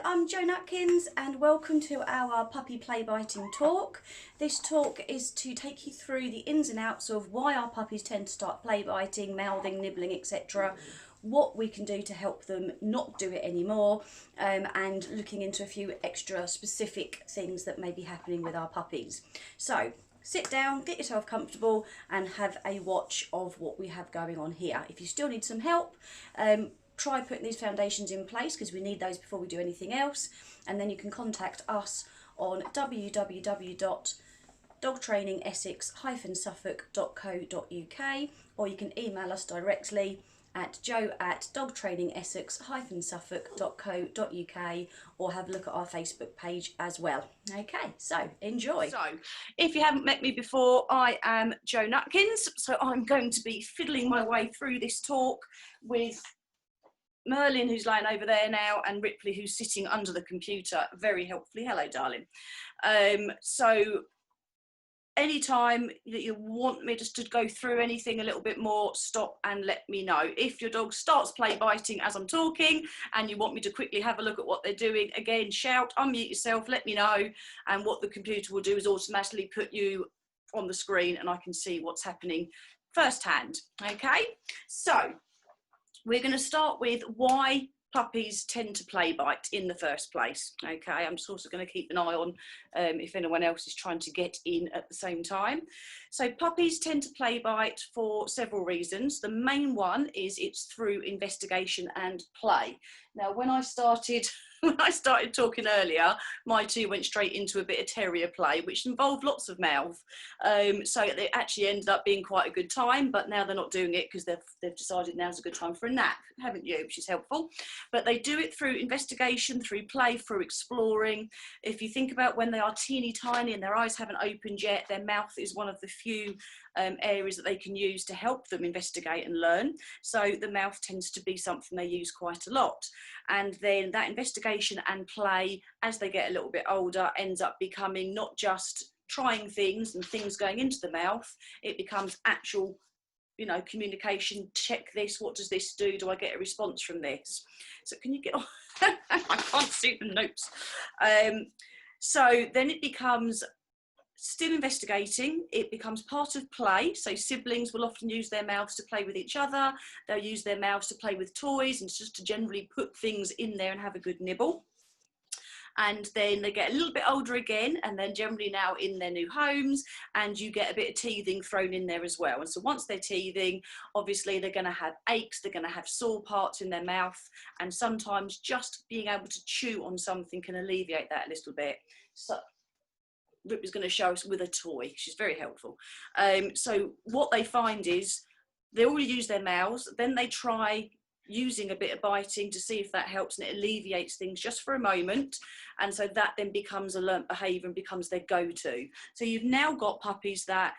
I'm Jo Nutkins and welcome to our puppy play biting talk. This talk is to take you through the ins and outs of why our puppies tend to start play biting, mouthing, nibbling, etc. What we can do to help them not do it anymore, and looking into a few extra specific things that may be happening with our puppies. So sit down, get yourself comfortable and have a watch of what we have going on here. If you still need some help, try putting these foundations in place because we need those before we do anything else, and then you can contact us on www.dogtrainingessex-suffolk.co.uk, or you can email us directly at jo@dogtrainingessex-suffolk.co.uk, or have a look at our Facebook page as well. Okay, so enjoy. So if you haven't met me before, I am Jo Nutkins, so I'm going to be fiddling my way through this talk with Merlin, who's lying over there now, and Ripley, who's sitting under the computer very helpfully. Hello, darling. So anytime that you want me just to go through anything a little bit more, stop and let me know. If your dog starts play biting as I'm talking and you want me to quickly have a look at what they're doing, again, shout, unmute yourself, let me know, and what the computer will do is automatically put you on the screen and I can see what's happening firsthand. Okay, so we're going to start with why puppies tend to play bite in the first place. Okay, I'm just also going to keep an eye on if anyone else is trying to get in at the same time. So puppies tend to play bite for several reasons. The main one is it's through investigation and play. Now, when I started talking earlier, my two went straight into a bit of terrier play, which involved lots of mouth. So it actually ended up being quite a good time, but now they're not doing it because they've decided now's a good time for a nap, haven't you? Which is helpful. But they do it through investigation, through play, through exploring. If you think about when they are teeny tiny and their eyes haven't opened yet, their mouth is one of the few areas that they can use to help them investigate and learn. So the mouth tends to be something they use quite a lot. And then that investigation and play, as they get a little bit older, ends up becoming not just trying things and things going into the mouth, it becomes actual, you know, communication. Check this, what does this do? Do I get a response from this? So can you get on? I can't see the notes. So then it becomes still investigating, it becomes part of play. So siblings will often use their mouths to play with each other. They'll use their mouths to play with toys and just to generally put things in there and have a good nibble. And then they get a little bit older again, and then generally now in their new homes, and you get a bit of teething thrown in there as well. And so once they're teething, obviously they're going to have aches, they're going to have sore parts in their mouth, and sometimes just being able to chew on something can alleviate that a little bit. So Rip is going to show us with a toy. She's very helpful. So what they find is they already use their mouths, then they try using a bit of biting to see if that helps, and it alleviates things just for a moment, and so that then becomes a learnt behaviour and becomes their go-to. So you've now got puppies that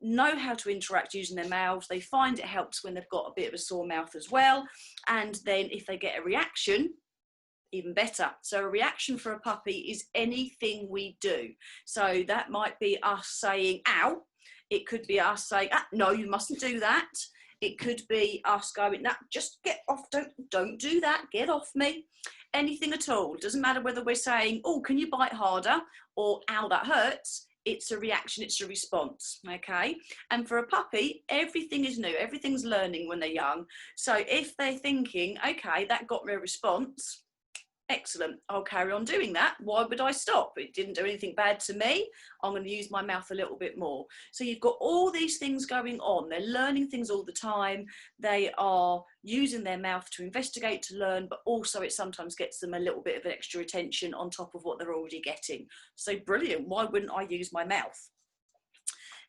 know how to interact using their mouths. They find it helps when they've got a bit of a sore mouth as well, and then if they get a reaction, even better. So a reaction for a puppy is anything we do. So that might be us saying ow, it could be us saying no, you mustn't do that. It could be us going, nah, just get off, don't do that, get off me. Anything at all. It doesn't matter whether we're saying, oh, can you bite harder, or ow, that hurts. It's a reaction, it's a response, okay? And for a puppy, everything is new, everything's learning when they're young. So if they're thinking, okay, that got me a response, excellent, I'll carry on doing that. Why would I stop? It didn't do anything bad to me. I'm going to use my mouth a little bit more. So you've got all these things going on. They're learning things all the time. They are using their mouth to investigate, to learn, but also it sometimes gets them a little bit of an extra attention on top of what they're already getting. So brilliant. Why wouldn't I use my mouth?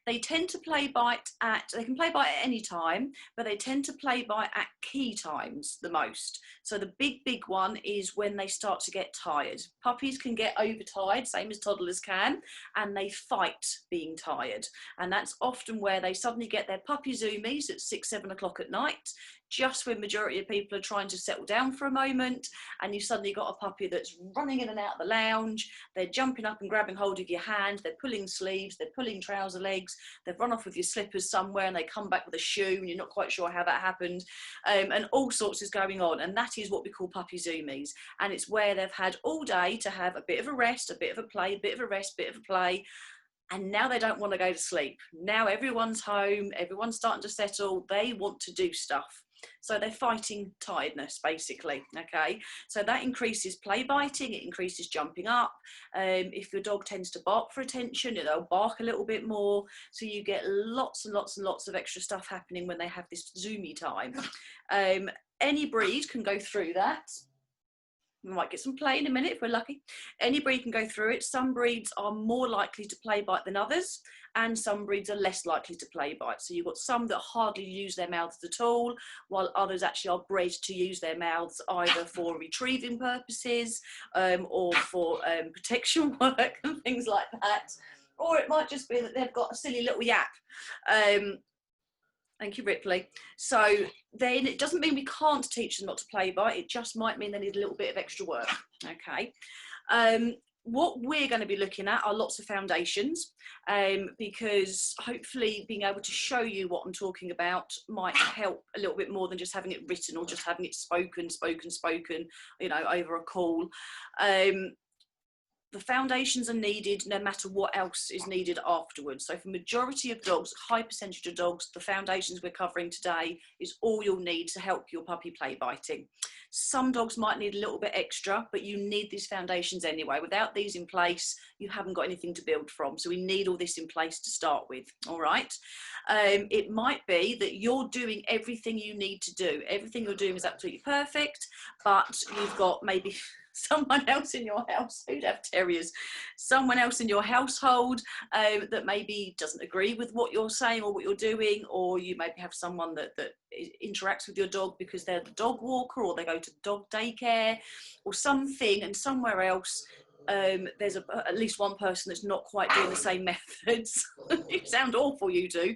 They tend to play bite they can play bite at any time, but they tend to play bite at key times the most. So the big one is when they start to get tired. Puppies can get overtired, same as toddlers can, and they fight being tired. And that's often where they suddenly get their puppy zoomies at 6, 7 o'clock at night. just when majority of people are trying to settle down for a moment, and you've suddenly got a puppy that's running in and out of the lounge, they're jumping up and grabbing hold of your hand, they're pulling sleeves, they're pulling trouser legs, they've run off with your slippers somewhere and they come back with a shoe and you're not quite sure how that happened, and all sorts is going on. And that is what we call puppy zoomies, and it's where they've had all day to have a bit of a rest, a bit of a play, a bit of a rest, a bit of a play, and now they don't want to go to sleep. Now everyone's home, everyone's starting to settle, they want to do stuff. So they're fighting tiredness, basically, okay? So that increases play biting, it increases jumping up. If your dog tends to bark for attention, they'll bark a little bit more. So you get lots and lots and lots of extra stuff happening when they have this zoomy time. Any breed can go through that. We might get some play in a minute if we're lucky. Any breed can go through it. Some breeds are more likely to play bite than others, and some breeds are less likely to play bite. So you've got some that hardly use their mouths at all, while others actually are bred to use their mouths either for retrieving purposes or for protection work and things like that. Or it might just be that they've got a silly little yap. Thank you, Ripley. So then it doesn't mean we can't teach them not to play bite. It just might mean they need a little bit of extra work. Okay. What we're going to be looking at are lots of foundations, because hopefully being able to show you what I'm talking about might help a little bit more than just having it written or just having it spoken, you know, over a call. The foundations are needed no matter what else is needed afterwards. So for majority of dogs, high percentage of dogs, the foundations we're covering today is all you'll need to help your puppy play biting. Some dogs might need a little bit extra, but you need these foundations anyway. Without these in place, you haven't got anything to build from. So we need all this in place to start with, all right? It might be that you're doing everything you need to do. Everything you're doing is absolutely perfect, but you've got maybe someone else in your house who'd have terriers, someone else in your household that maybe doesn't agree with what you're saying or what you're doing, or you maybe have someone that interacts with your dog because they're the dog walker, or they go to dog daycare or something, and somewhere else there's at least one person that's not quite doing the same methods. You sound awful, you do.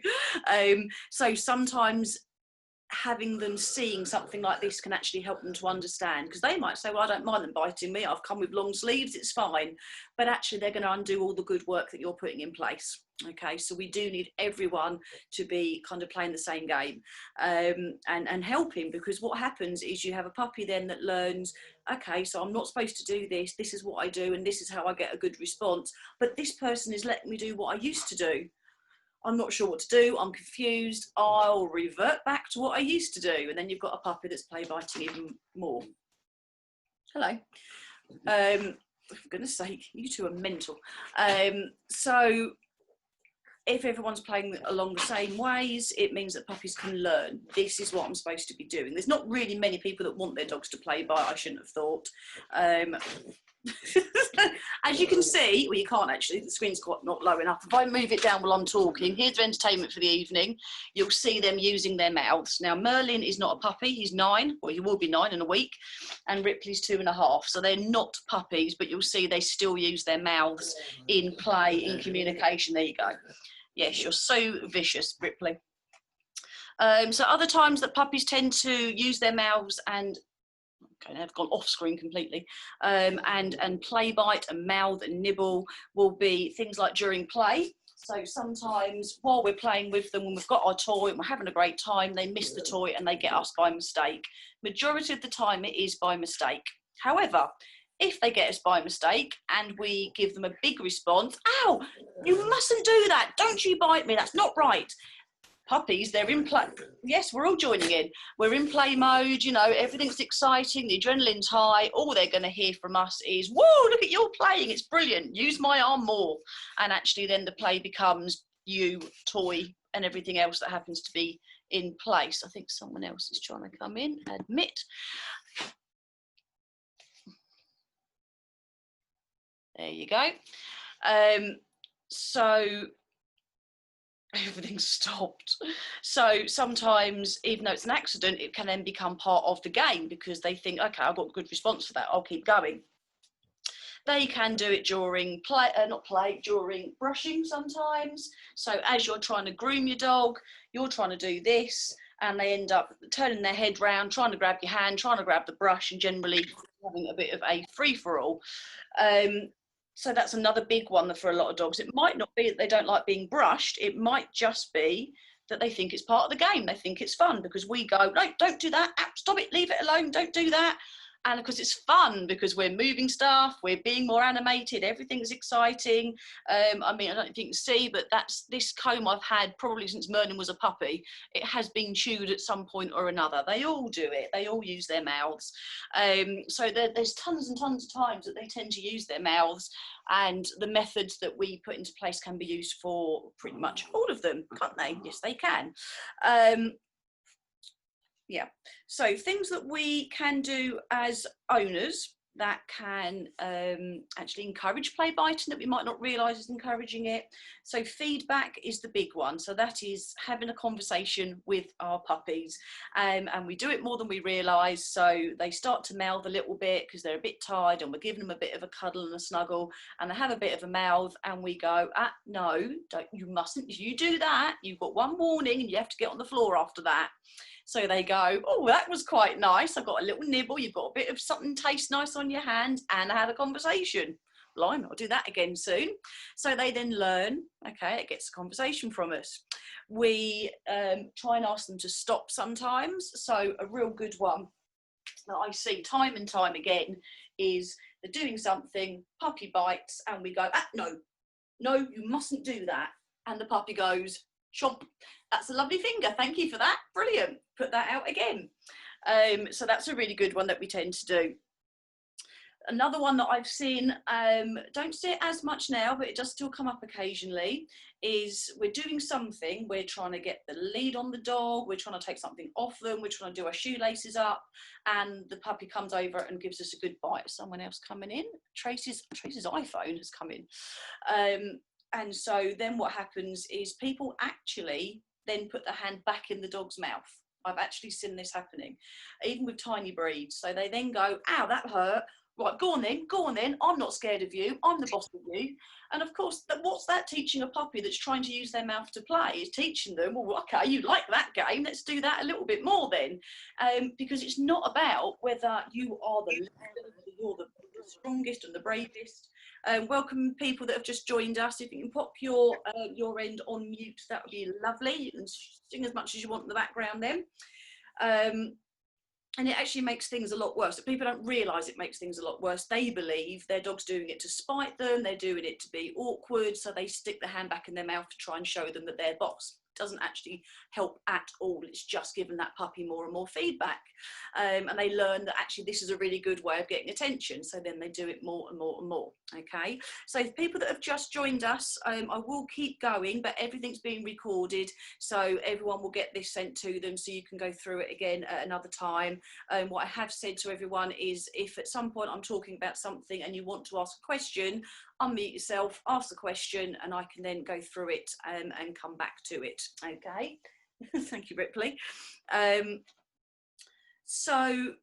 So sometimes having them seeing something like this can actually help them to understand, because they might say, well, I don't mind them biting me, I've come with long sleeves, it's fine, but actually they're going to undo all the good work that you're putting in place. Okay, so we do need everyone to be kind of playing the same game and helping, because what happens is you have a puppy then that learns, okay, so I'm not supposed to do this, this is what I do and this is how I get a good response, but this person is letting me do what I used to do. I'm not sure what to do, I'm confused, I'll revert back to what I used to do. And then you've got a puppy that's play biting even more. Hello. For goodness sake, you two are mental. So if everyone's playing along the same ways, it means that puppies can learn. This is what I'm supposed to be doing. There's not really many people that want their dogs to play bite, I shouldn't have thought. As you can see, well, you can't actually, the screen's quite not low enough. If I move it down while I'm talking, here's the entertainment for the evening. You'll see them using their mouths. Now, Merlin is not a puppy, he's 9, or he will be 9 in a week, and Ripley's 2.5. So they're not puppies, but you'll see they still use their mouths in play, in communication. There you go. Yes, you're so vicious, Ripley. So other times that puppies tend to use their mouths and okay, they've gone off screen completely, and play bite and mouth and nibble will be things like during play. So sometimes while we're playing with them, when we've got our toy and we're having a great time, they miss the toy and they get us by mistake. Majority of the time it is by mistake. However, if they get us by mistake and we give them a big response, ow, you mustn't do that, don't you bite me, that's not right. Puppies, they're in play. Yes, we're all joining in. We're in play mode, you know, everything's exciting, the adrenaline's high. All they're going to hear from us is, whoa, look at you playing, it's brilliant, use my arm more. And actually then the play becomes you, toy, and everything else that happens to be in place. I think someone else is trying to come in, admit. There you go. So everything stopped. So sometimes, even though it's an accident, it can then become part of the game because they think, okay, I've got a good response for that, I'll keep going. They can do it during during brushing sometimes. So as you're trying to groom your dog, you're trying to do this, and they end up turning their head round, trying to grab your hand, trying to grab the brush, and generally having a bit of a free-for-all. So that's another big one for a lot of dogs. It might not be that they don't like being brushed. It might just be that they think it's part of the game. They think it's fun because we go, no, don't do that. Stop it, leave it alone, don't do that. And because it's fun, because we're moving stuff, we're being more animated, everything's exciting. I mean, I don't know if you can see, but that's this comb I've had probably since Merlin was a puppy. It has been chewed at some point or another. They all do it. They all use their mouths. So there's tons and tons of times that they tend to use their mouths, and the methods that we put into place can be used for pretty much all of them, can't they? Yes, they can. Yeah, so things that we can do as owners that can actually encourage play biting that we might not realise is encouraging it. So feedback is the big one. So that is having a conversation with our puppies, and we do it more than we realise. So they start to mouth a little bit because they're a bit tired, and we're giving them a bit of a cuddle and a snuggle, and they have a bit of a mouth, and we go, no, you mustn't, if you do that, you've got one warning and you have to get on the floor after that. So they go, oh, that was quite nice. I got a little nibble. You've got a bit of something tastes nice on your hand, and I had a conversation. Blimey, I'll do that again soon. So they then learn, okay, it gets a conversation from us. We try and ask them to stop sometimes. So a real good one that I see time and time again is they're doing something, puppy bites, and we go, no, you mustn't do that. And the puppy goes, chomp. That's a lovely finger. Thank you for that. Brilliant. Put that out again. So that's a really good one that we tend to do. Another one that I've seen, don't see it as much now, but it does still come up occasionally, is we're doing something, we're trying to get the lead on the dog, we're trying to take something off them, we're trying to do our shoelaces up, and the puppy comes over and gives us a good bite. Someone else coming in. Tracy's iPhone has come in. And so then what happens is people actually then put the hand back in the dog's mouth. I've actually seen this happening, even with tiny breeds. So they then go, ow, that hurt. Right, go on then, I'm not scared of you, I'm the boss of you. And of course, what's that teaching a puppy that's trying to use their mouth to play? It's teaching them, well, okay, you like that game, let's do that a little bit more then. Because it's not about whether you are the leader, whether you're the strongest and the bravest. Welcome people that have just joined us. If you can pop your end on mute, that would be lovely. You can sing as much as you want in the background then. And it actually makes things a lot worse. People don't realise it makes things a lot worse. They believe their dog's doing it to spite them, they're doing it to be awkward, so they stick the hand back in their mouth to try and show them that they're boss. Doesn't actually help at all. It's just giving that puppy more and more feedback, and they learn that actually this is a really good way of getting attention, so then they do it more and more and more. Okay, so people that have just joined us, I will keep going, but everything's being recorded, so everyone will get this sent to them, so you can go through it again at another time. What I have said to everyone is, if at some point I'm talking about something and you want to ask a question, unmute yourself, ask the question, and I can then go through it and come back to it. Okay, thank you, Ripley. So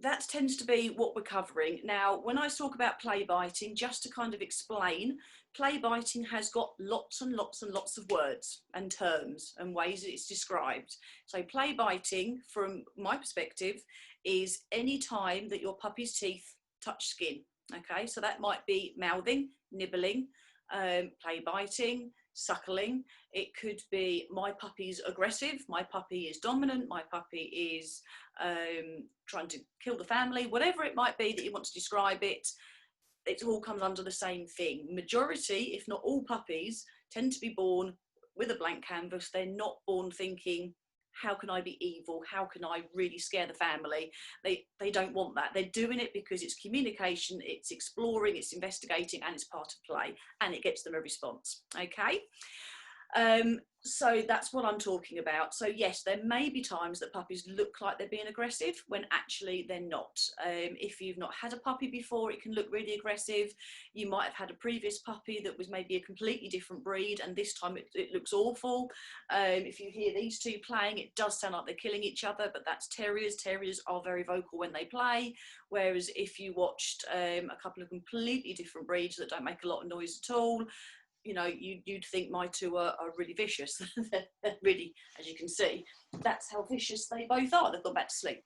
that tends to be what we're covering. Now, when I talk about play biting, just to kind of explain, play biting has got lots and lots and lots of words and terms and ways that it's described. So play biting, from my perspective, is any time that your puppy's teeth touch skin. Okay, so that might be mouthing, nibbling, play biting, suckling. It could be my puppy's aggressive, my puppy is dominant, my puppy is trying to kill the family, whatever it might be that you want to describe it. It all comes under the same thing. Majority, if not all puppies, tend to be born with a blank canvas. They're not born thinking, how can I be evil? How can I really scare the family? They don't want that. They're doing it because it's communication, it's exploring, it's investigating, and it's part of play, and it gets them a response. Okay. So that's what I'm talking about. So yes, there may be times that puppies look like they're being aggressive when actually they're not. If you've not had a puppy before, it can look really aggressive. You might have had a previous puppy that was maybe a completely different breed, and this time it looks awful. If you hear these two playing, it does sound like they're killing each other, but that's terriers. Terriers are very vocal when they play, whereas if you watched a couple of completely different breeds that don't make a lot of noise at all, you know, you'd think my two are really vicious. They're really, as you can see, that's how vicious they both are. They've gone back to sleep.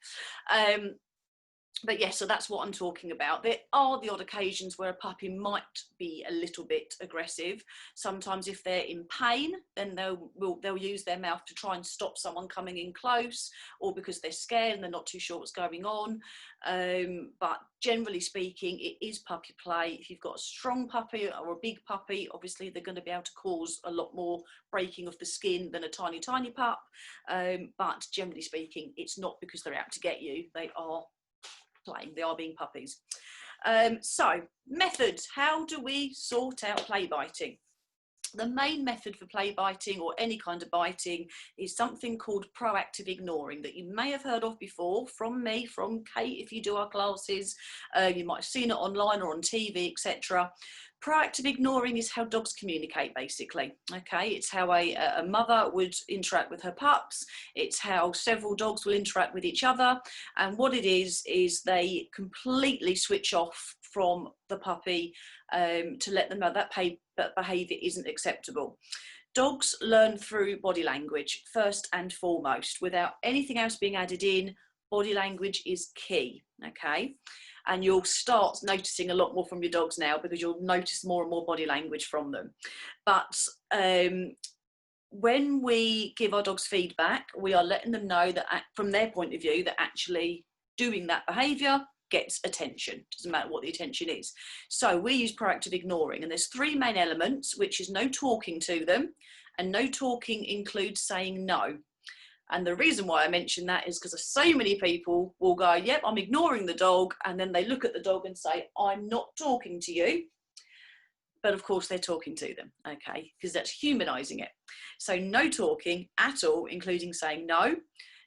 But yes, so that's what I'm talking about. There are the odd occasions where a puppy might be a little bit aggressive. Sometimes if they're in pain, then they'll use their mouth to try and stop someone coming in close, or because they're scared and they're not too sure what's going on. But generally speaking, it is puppy play. If you've got a strong puppy or a big puppy, obviously they're going to be able to cause a lot more breaking of the skin than a tiny, tiny pup. But generally speaking, it's not because they're out to get you. They are playing, they are being puppies. So methods, how do we sort out play biting? The main method for play biting, or any kind of biting, is something called proactive ignoring, that you may have heard of before from me, from Kate if you do our classes. You might have seen it online or on TV, etc. Proactive ignoring is how dogs communicate, basically. Okay, it's how a mother would interact with her pups. It's how several dogs will interact with each other. And what it is they completely switch off from the puppy to let them know that behaviour isn't acceptable. Dogs learn through body language first and foremost. Without anything else being added in, body language is key. Okay. And you'll start noticing a lot more from your dogs now, because you'll notice more and more body language from them. But when we give our dogs feedback, we are letting them know that from their point of view, that actually doing that behaviour gets attention. Doesn't matter what the attention is. So we use proactive ignoring, and there's three main elements, which is no talking to them, and no talking includes saying no. And the reason why I mention that is because so many people will go, yep, I'm ignoring the dog. And then they look at the dog and say, I'm not talking to you. But of course they're talking to them, okay? Because that's humanising it. So no talking at all, including saying no.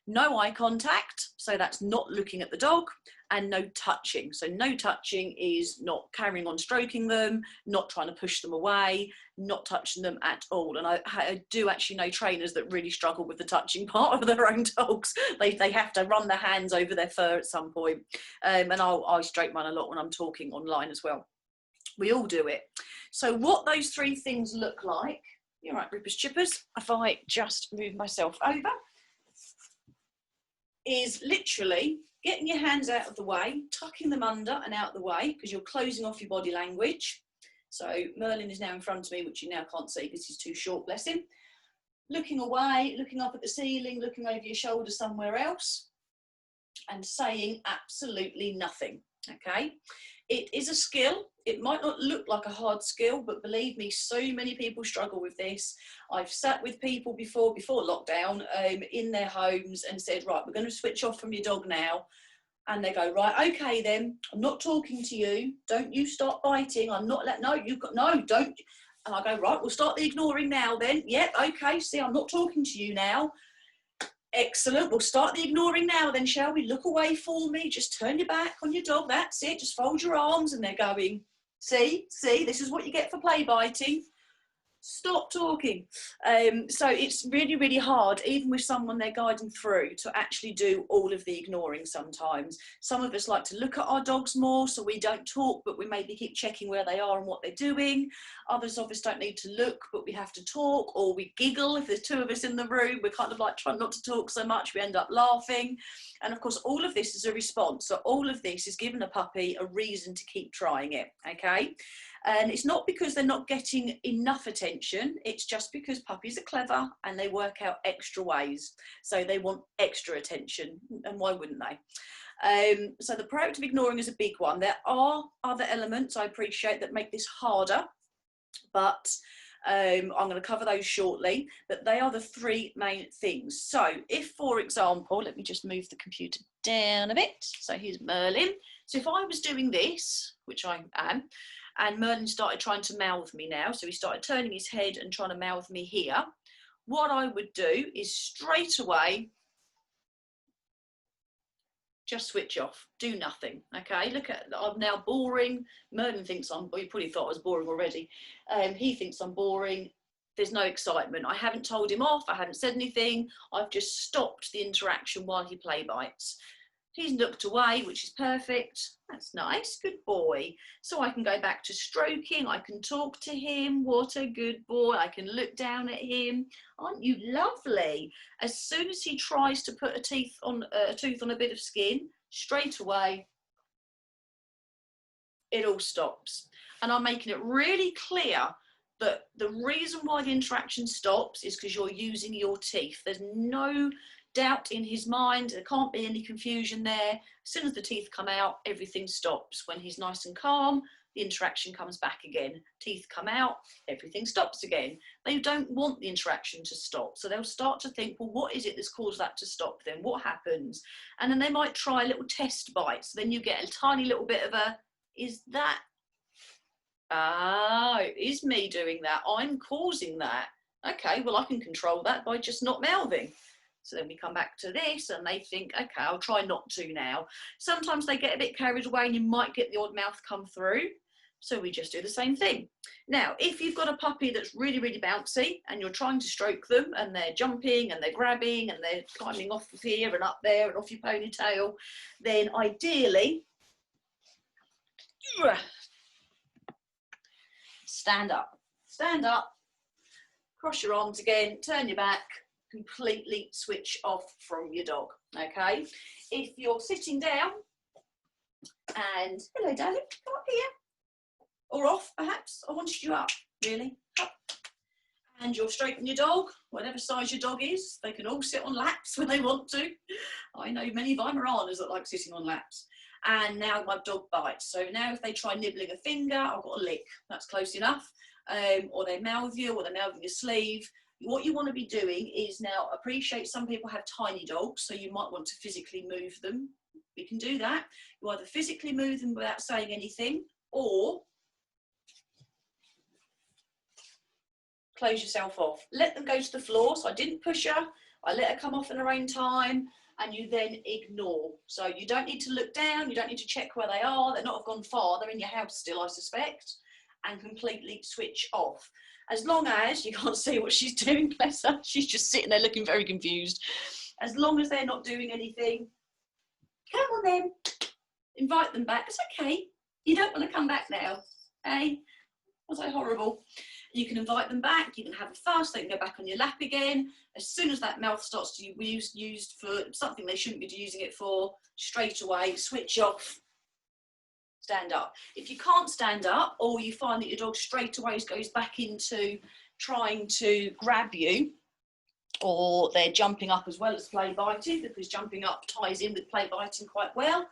No eye contact, so that's not looking at the dog. And no touching. So no touching is not carrying on stroking them, not trying to push them away, not touching them at all. And I do actually know trainers that really struggle with the touching part of their own dogs. They have to run their hands over their fur at some point. And I stroke mine a lot when I'm talking online as well. We all do it. So what those three things look like, you're right, Rippers Chippers, if I just move myself over, is literally getting your hands out of the way, tucking them under and out of the way, because you're closing off your body language. So Merlin is now in front of me, which you now can't see because he's too short, bless him. Looking away, looking up at the ceiling, looking over your shoulder somewhere else, and saying absolutely nothing, okay? It is a skill. It might not look like a hard skill, but believe me, so many people struggle with this. I've sat with people before lockdown in their homes and said, right, we're going to switch off from your dog now. And they go, right, okay then, I'm not talking to you. Don't you start biting. I'm not no, don't. And I go, right, we'll start the ignoring now then. Yep, okay, see, I'm not talking to you now. Excellent, we'll start the ignoring now then, shall we? Look away for me, just turn your back on your dog, that's it, just fold your arms. And they're going, see, this is what you get for play biting. Stop talking. So it's really, really hard, even with someone they're guiding through, to actually do all of the ignoring sometimes. Some of us like to look at our dogs more, so we don't talk, but we maybe keep checking where they are and what they're doing. Others of us don't need to look, but we have to talk, or we giggle. If there's two of us in the room, we're kind of like trying not to talk so much, we end up laughing. And of course, all of this is a response. So all of this is giving a puppy a reason to keep trying it, okay? And it's not because they're not getting enough attention, it's just because puppies are clever and they work out extra ways. So they want extra attention, and why wouldn't they? So the proactive ignoring is a big one. There are other elements, I appreciate, that make this harder, but I'm going to cover those shortly, but they are the three main things. So if, for example, let me just move the computer down a bit. So here's Merlin. So if I was doing this, which I am, and Merlin started trying to mouth me now, so he started turning his head and trying to mouth me here, what I would do is straight away just switch off, do nothing, okay? Look at, I'm now boring. Merlin thinks well, he probably thought I was boring already. He thinks I'm boring. There's no excitement. I haven't told him off, I haven't said anything. I've just stopped the interaction while he play bites. He's looked away, which is perfect. That's nice, good boy. So I can go back to stroking, I can talk to him, what a good boy. I can look down at him. Aren't you lovely? As soon as he tries to put a tooth on a bit of skin, straight away, it all stops. And I'm making it really clear that the reason why the interaction stops is because you're using your teeth. There's no doubt in his mind, there can't be any confusion there. As soon as the teeth come out, everything stops. When he's nice and calm, the interaction comes back again. Teeth come out, everything stops again. They don't want the interaction to stop. So they'll start to think, well, what is it that's caused that to stop then? What happens? And then they might try little test bites. Then you get a tiny little bit of a, is that, it is me doing that. I'm causing that. Okay, well, I can control that by just not mouthing. So then we come back to this and they think, okay, I'll try not to now. Sometimes they get a bit carried away and you might get the odd mouth come through. So we just do the same thing. Now, if you've got a puppy that's really, really bouncy and you're trying to stroke them and they're jumping and they're grabbing and they're climbing off of here and up there and off your ponytail, then ideally, stand up, cross your arms again, turn your back, completely switch off from your dog, okay? If you're sitting down and, hello darling, come up here, or off perhaps, I wanted you up, really, up. And you're stroking your dog, whatever size your dog is, they can all sit on laps when they want to. I know many Weimaraners that like sitting on laps. And now my dog bites, so now if they try nibbling a finger, I've got a lick, that's close enough, or they mouth you, or they're mouthing your sleeve. What you want to be doing is now appreciate some people have tiny dogs, so you might want to physically move them. We can do that. You either physically move them without saying anything, or close yourself off. Let them go to the floor. So I didn't push her, I let her come off in her own time, and you then ignore. So you don't need to look down, you don't need to check where they are, they're not have gone far, they're in your house still, I suspect, and completely switch off. As long as you can't see what she's doing, bless her, she's just sitting there looking very confused. As long as they're not doing anything, come on then, invite them back. It's okay, you don't want to come back now, eh? Was I horrible? You can invite them back, you can have a fuss, they can go back on your lap again. As soon as that mouth starts to be used for something they shouldn't be using it for, straight away, switch off, stand up. If you can't stand up, or you find that your dog straight away goes back into trying to grab you, or they're jumping up as well as play biting, because jumping up ties in with play biting quite well,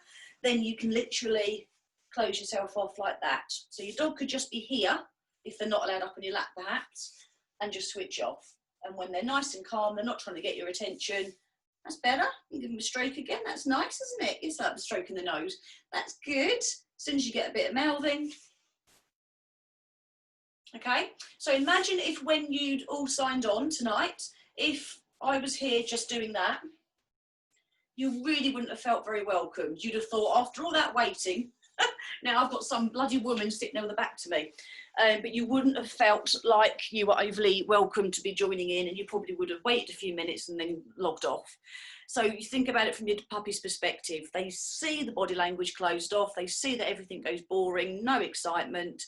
then you can literally close yourself off like that. So your dog could just be here, if they're not allowed up on your lap perhaps, and just switch off. And when they're nice and calm, they're not trying to get your attention, that's better. You give them a stroke again, that's nice, isn't it? It's like a stroke in the nose. That's good. As soon as you get a bit of mouthing. Okay, so imagine if when you'd all signed on tonight, if I was here just doing that, you really wouldn't have felt very welcomed. You'd have thought, after all that waiting, now I've got some bloody woman sitting there with the back to me. But you wouldn't have felt like you were overly welcome to be joining in, and you probably would have waited a few minutes and then logged off. So you think about it from your puppy's perspective. They see the body language closed off, they see that everything goes boring, no excitement.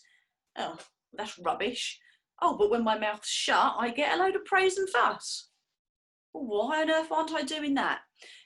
Oh, that's rubbish. Oh, but when my mouth's shut, I get a load of praise and fuss. Why on earth aren't I doing that?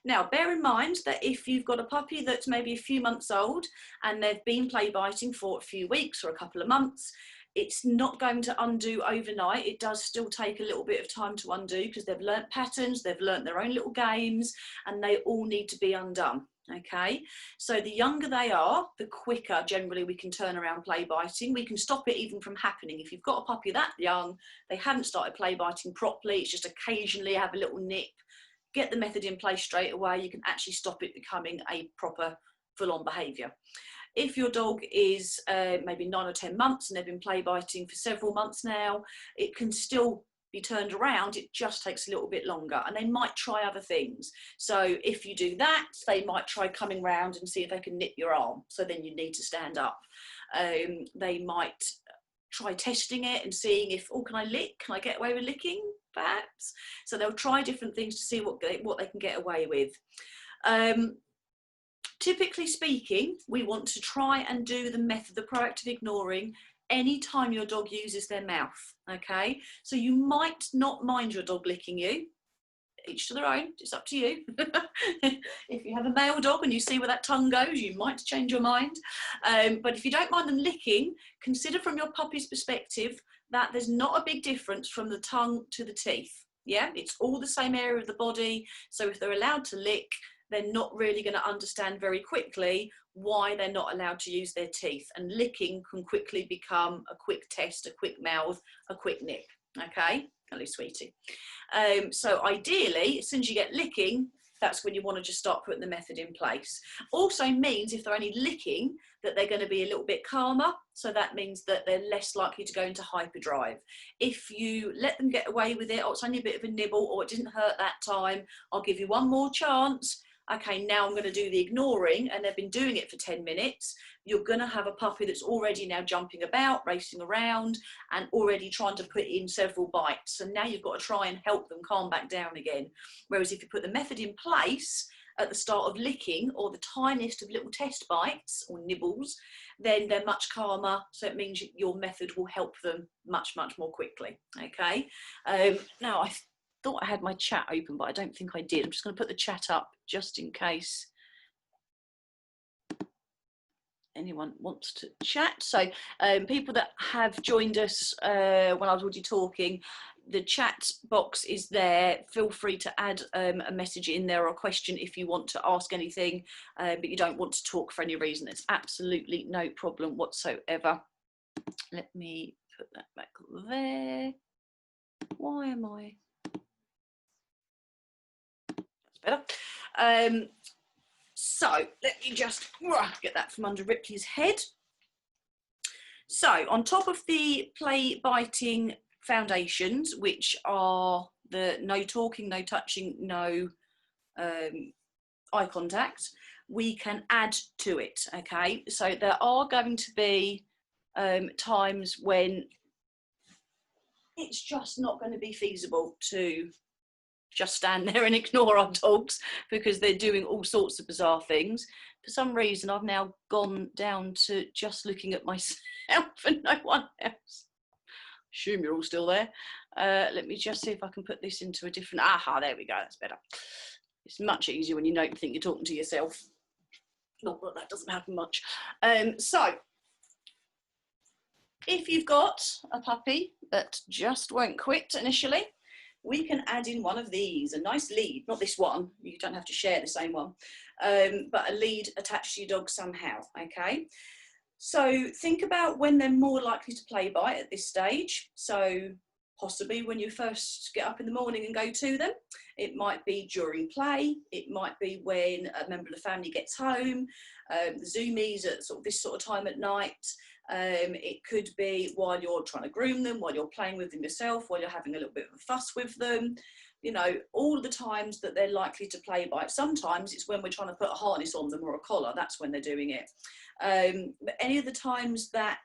Now, bear in mind that if you've got a puppy that's maybe a few months old and they've been play biting for a few weeks or a couple of months, it's not going to undo overnight. It does still take a little bit of time to undo because they've learnt patterns, they've learnt their own little games, and they all need to be undone. Okay, so the younger they are, the quicker generally we can turn around play biting. We can stop it even from happening. If you've got a puppy that young, they haven't started play biting properly, it's just occasionally have a little nip, get the method in place straight away, you can actually stop it becoming a proper full-on behaviour. If your dog is maybe 9 or 10 months and they've been play biting for several months now, it can still be turned around, it just takes a little bit longer, and they might try other things. So if you do that, they might try coming round and see if they can nip your arm, so then you need to stand up. They might try testing it and seeing if, oh, can I lick? Can I get away with licking, perhaps? So they'll try different things to see what they can get away with. Typically speaking, we want to try and do the method, the proactive ignoring, anytime your dog uses their mouth, okay? So you might not mind your dog licking you. Each to their own, it's up to you. If you have a male dog and you see where that tongue goes, you might change your mind. But if you don't mind them licking, consider from your puppy's perspective that there's not a big difference from the tongue to the teeth. Yeah, it's all the same area of the body. So if they're allowed to lick, they're not really going to understand very quickly why they're not allowed to use their teeth. And licking can quickly become a quick test, a quick mouth, a quick nip. Okay, hello, sweetie. So ideally, as soon as you get licking, that's when you want to just start putting the method in place. Also means if they're only licking, that they're going to be a little bit calmer. So that means that they're less likely to go into hyperdrive. If you let them get away with it, or it's only a bit of a nibble, or it didn't hurt that time, I'll give you one more chance. Okay, now I'm going to do the ignoring, and they've been doing it for 10 minutes. You're going to have a puppy that's already now jumping about, racing around, and already trying to put in several bites. And now you've got to try and help them calm back down again. Whereas if you put the method in place at the start of licking, or the tiniest of little test bites or nibbles, then they're much calmer. So it means your method will help them much, much more quickly. Okay. Now I thought I had my chat open, but I don't think I did. I'm just going to put the chat up just in case anyone wants to chat. So people that have joined us when I was already talking, the chat box is there. Feel free to add a message in there or a question if you want to ask anything, but you don't want to talk for any reason. It's absolutely no problem whatsoever. Let me put that back there. Why am I? Better. So let me just get that from under Ripley's head. So on top of the Playbiting foundations, which are the no talking, no touching, no eye contact, we can add to it. Okay, so there are going to be times when it's just not going to be feasible to just stand there and ignore our dogs because they're doing all sorts of bizarre things. For some reason, I've now gone down to just looking at myself and no one else. Assume you're all still there. Let me just see if I can put this into a different... Aha, there we go, that's better. It's much easier when you don't think you're talking to yourself. Not that that doesn't happen much. So, if you've got a puppy that just won't quit initially, we can add in one of these, a nice lead, not this one, you don't have to share the same one, but a lead attached to your dog somehow, okay? So think about when they're more likely to play bite at this stage. So possibly when you first get up in the morning and go to them. It might be during play, it might be when a member of the family gets home, the zoomies at sort of this sort of time at night. It could be while you're trying to groom them, while you're playing with them yourself, while you're having a little bit of a fuss with them. You know, all the times that they're likely to play bite. Sometimes it's when we're trying to put a harness on them or a collar, that's when they're doing it. But any of the times that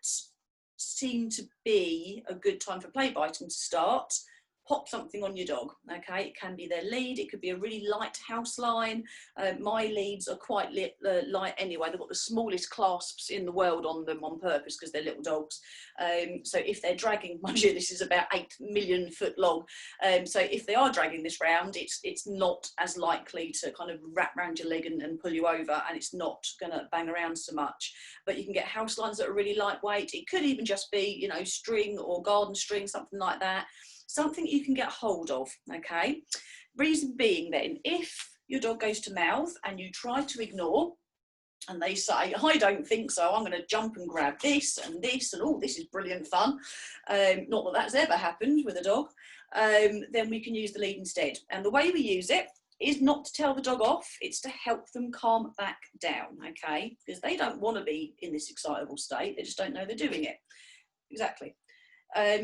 seem to be a good time for play biting to start, pop something on your dog, okay? It can be their lead, it could be a really light house line. My leads are quite light anyway. They've got the smallest clasps in the world on them on purpose because they're little dogs. So if they're dragging, mind you, this is about 8 million foot long. So if they are dragging this round, it's not as likely to kind of wrap around your leg and pull you over, and it's not going to bang around so much. But you can get house lines that are really lightweight. It could even just be, you know, string or garden string, something like that. Something you can get hold of, okay? Reason being then, if your dog goes to mouth and you try to ignore, and they say, I don't think so, I'm going to jump and grab this, and oh, this is brilliant fun. Not that that's ever happened with a dog. Then we can use the lead instead. And the way we use it is not to tell the dog off, it's to help them calm back down, okay? Because they don't want to be in this excitable state, they just don't know they're doing it. Exactly.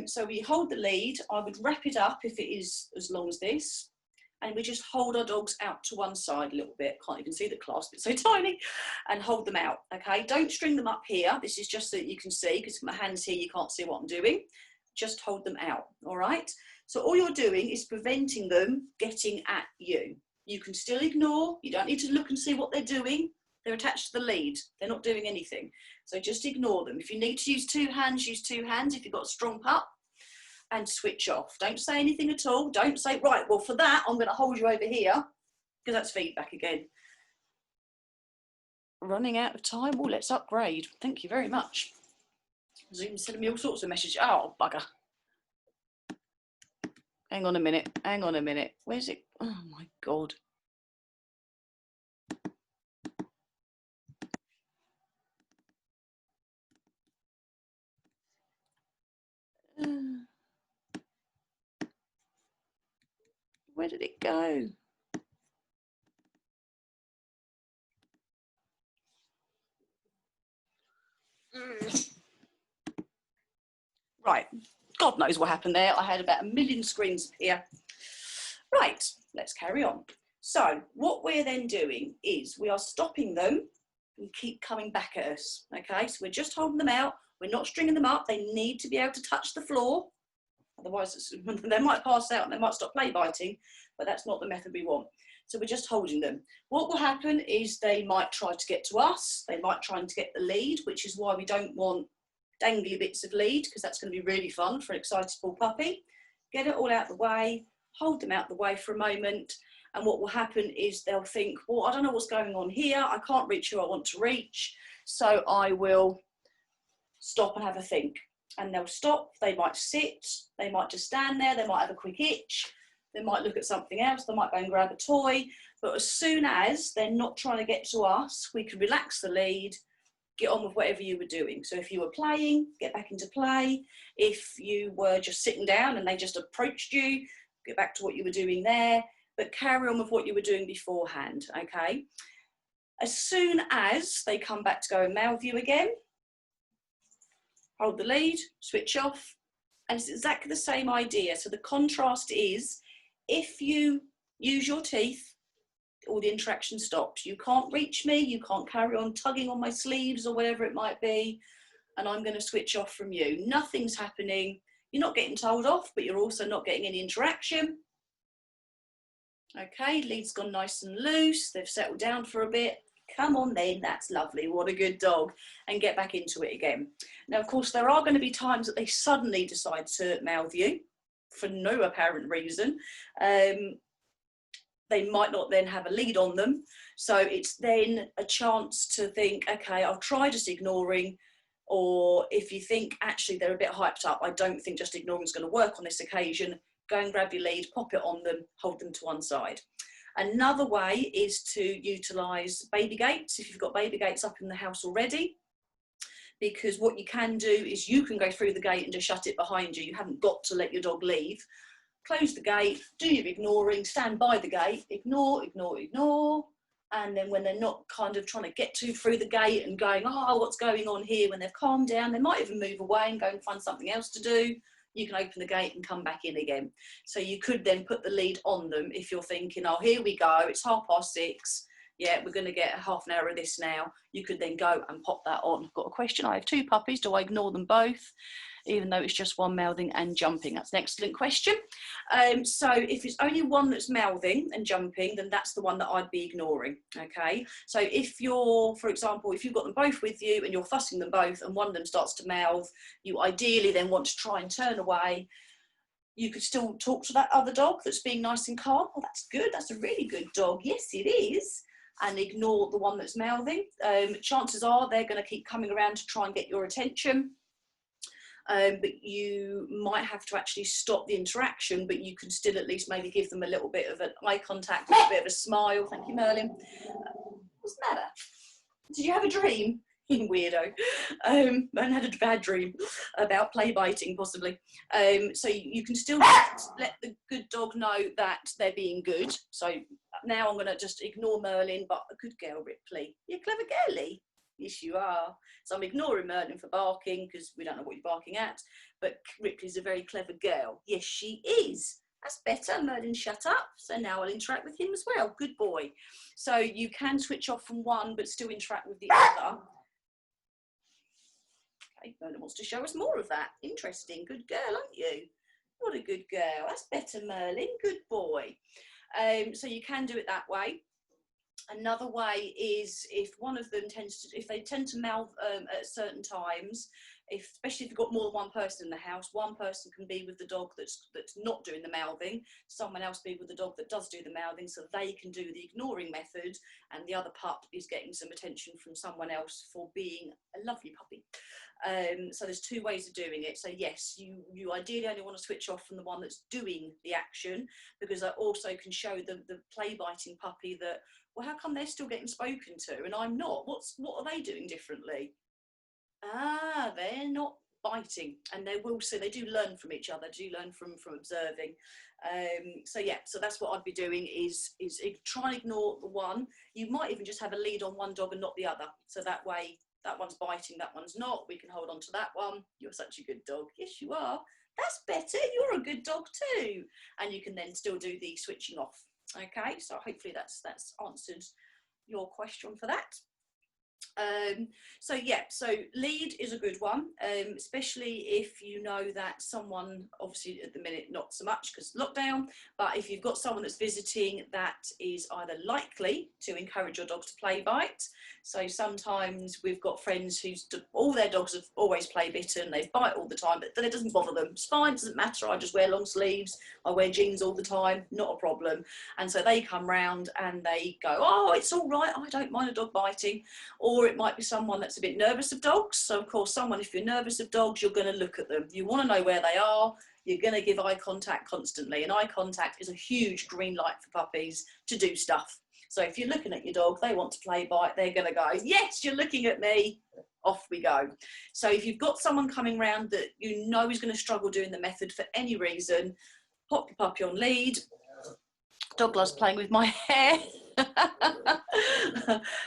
So we hold the lead. I would wrap it up if it is as long as this, and we just hold our dogs out to one side a little bit. Can't even see the clasp, it's so tiny, and hold them out, okay? Don't string them up here. This is just so that you can see, because my hand's here, you can't see what I'm doing. Just hold them out, all right? So all you're doing is preventing them getting at you. You can still ignore. You don't need to look and see what they're doing. They're attached to the lead. They're not doing anything. So just ignore them. If you need to use 2 hands, use 2 hands if you've got a strong pup, and switch off. Don't say anything at all. Don't say, right, well, for that, I'm going to hold you over here, because that's feedback again. Running out of time. Oh, let's upgrade. Thank you very much. Zoom's sending me all sorts of messages. Oh, bugger. Hang on a minute. Hang on a minute. Where's it? Oh, my God. Where did it go? Right, God knows what happened there. I had about 1 million screens here. Right, let's carry on. So what we're then doing is we are stopping them and keep coming back at us. Okay, so we're just holding them out. We're not stringing them up. They need to be able to touch the floor. Otherwise, they might pass out and they might stop play biting, but that's not the method we want. So we're just holding them. What will happen is they might try to get to us. They might try to get the lead, which is why we don't want dangly bits of lead, because that's going to be really fun for an excitable puppy. Get it all out the way, hold them out the way for a moment, and what will happen is they'll think, well, I don't know what's going on here. I can't reach who I want to reach, so I will stop and have a think. And they'll stop, they might sit, they might just stand there, they might have a quick itch, they might look at something else, they might go and grab a toy, but as soon as they're not trying to get to us, we can relax the lead, get on with whatever you were doing. So if you were playing, get back into play. If you were just sitting down and they just approached you, get back to what you were doing there, but carry on with what you were doing beforehand, okay? As soon as they come back to go and mouth you again, hold the lead, switch off, and it's exactly the same idea. So the contrast is, if you use your teeth, all the interaction stops. You can't reach me, you can't carry on tugging on my sleeves or whatever it might be, and I'm going to switch off from you. Nothing's happening. You're not getting told off, but you're also not getting any interaction. Okay, lead's gone nice and loose. They've settled down for a bit. Come on then, that's lovely, what a good dog, and get back into it again. Now, of course, there are going to be times that they suddenly decide to mouth you for no apparent reason. They might not then have a lead on them, so it's then a chance to think, okay, I'll try just ignoring, or if you think actually they're a bit hyped up, I don't think just ignoring is going to work on this occasion, go and grab your lead, pop it on them, hold them to one side. Another way is to utilise baby gates, if you've got baby gates up in the house already, because what you can do is you can go through the gate and just shut it behind you. You haven't got to let your dog leave. Close the gate, do your ignoring, stand by the gate, ignore, ignore, ignore, and then when they're not kind of trying to get through the gate and going, oh, what's going on here, when they've calmed down, they might even move away and go and find something else to do. You can open the gate and come back in again. So you could then put the lead on them if you're thinking, oh, here we go, it's 6:30. Yeah, we're going to get a half an hour of this now. You could then go and pop that on. I've got a question. I have 2 puppies. Do I ignore them both, even though it's just one mouthing and jumping? That's an excellent question. So if it's only one that's mouthing and jumping, then that's the one that I'd be ignoring, okay? So if you're, for example, if you've got them both with you and you're fussing them both and one of them starts to mouth, you ideally then want to try and turn away. You could still talk to that other dog that's being nice and calm. Oh, that's good. That's a really good dog. Yes, it is. And ignore the one that's mouthing. Chances are they're going to keep coming around to try and get your attention. But you might have to actually stop the interaction, but you can still at least maybe give them a little bit of an eye contact, a bit of a smile. Thank you, Merlin. What's the matter? Did you have a dream? Weirdo. And had a bad dream about play biting, possibly. So you can still let the good dog know that they're being good. So now I'm going to just ignore Merlin, but a good girl, Ripley. You're a clever girlie. Yes, you are. So I'm ignoring Merlin for barking because we don't know what you're barking at. But Ripley's a very clever girl. Yes, she is. That's better. Merlin, shut up. So now I'll interact with him as well. Good boy. So you can switch off from one but still interact with the other. Okay, Merlin wants to show us more of that. Interesting. Good girl, aren't you? What a good girl. That's better, Merlin. Good boy. So you can do it that way. Another way is if one of them if they tend to mouth at certain times, especially if you've got more than one person in the house, one person can be with the dog that's not doing the mouthing, someone else be with the dog that does do the mouthing, so they can do the ignoring method, and the other pup is getting some attention from someone else for being a lovely puppy. So there's two ways of doing it. So yes, you ideally only want to switch off from the one that's doing the action, because I also can show the play biting puppy that, well, how come they're still getting spoken to and I'm not? What are they doing differently? Ah, they're not biting, and they will. So they do learn from each other, do learn from observing. So yeah, so that's what I'd be doing is try and ignore the one. You might even just have a lead on one dog and not the other, so that way that one's biting, that one's not. We can hold on to that one. You're such a good dog. Yes, you are. That's better. You're a good dog too. And you can then still do the switching off. Okay, so hopefully that's answered your question for that. So yeah, so lead is a good one, especially if you know that someone, obviously at the minute not so much because lockdown, but if you've got someone that's visiting that is either likely to encourage your dog to play bite. So sometimes we've got friends whose all their dogs have always play bitten, they bite all the time, but then it doesn't bother them. It's fine, it doesn't matter, I just wear long sleeves, I wear jeans all the time, not a problem. And so they come round and they go, oh, it's all right, I don't mind a dog biting. Or it might be someone that's a bit nervous of dogs. So of course, if you're nervous of dogs, you're going to look at them. You want to know where they are. You're going to give eye contact constantly. And eye contact is a huge green light for puppies to do stuff. So if you're looking at your dog, they want to play bite, they're going to go, yes, you're looking at me. Off we go. So if you've got someone coming round that you know is going to struggle doing the method for any reason, pop your puppy on lead. Dog loves playing with my hair.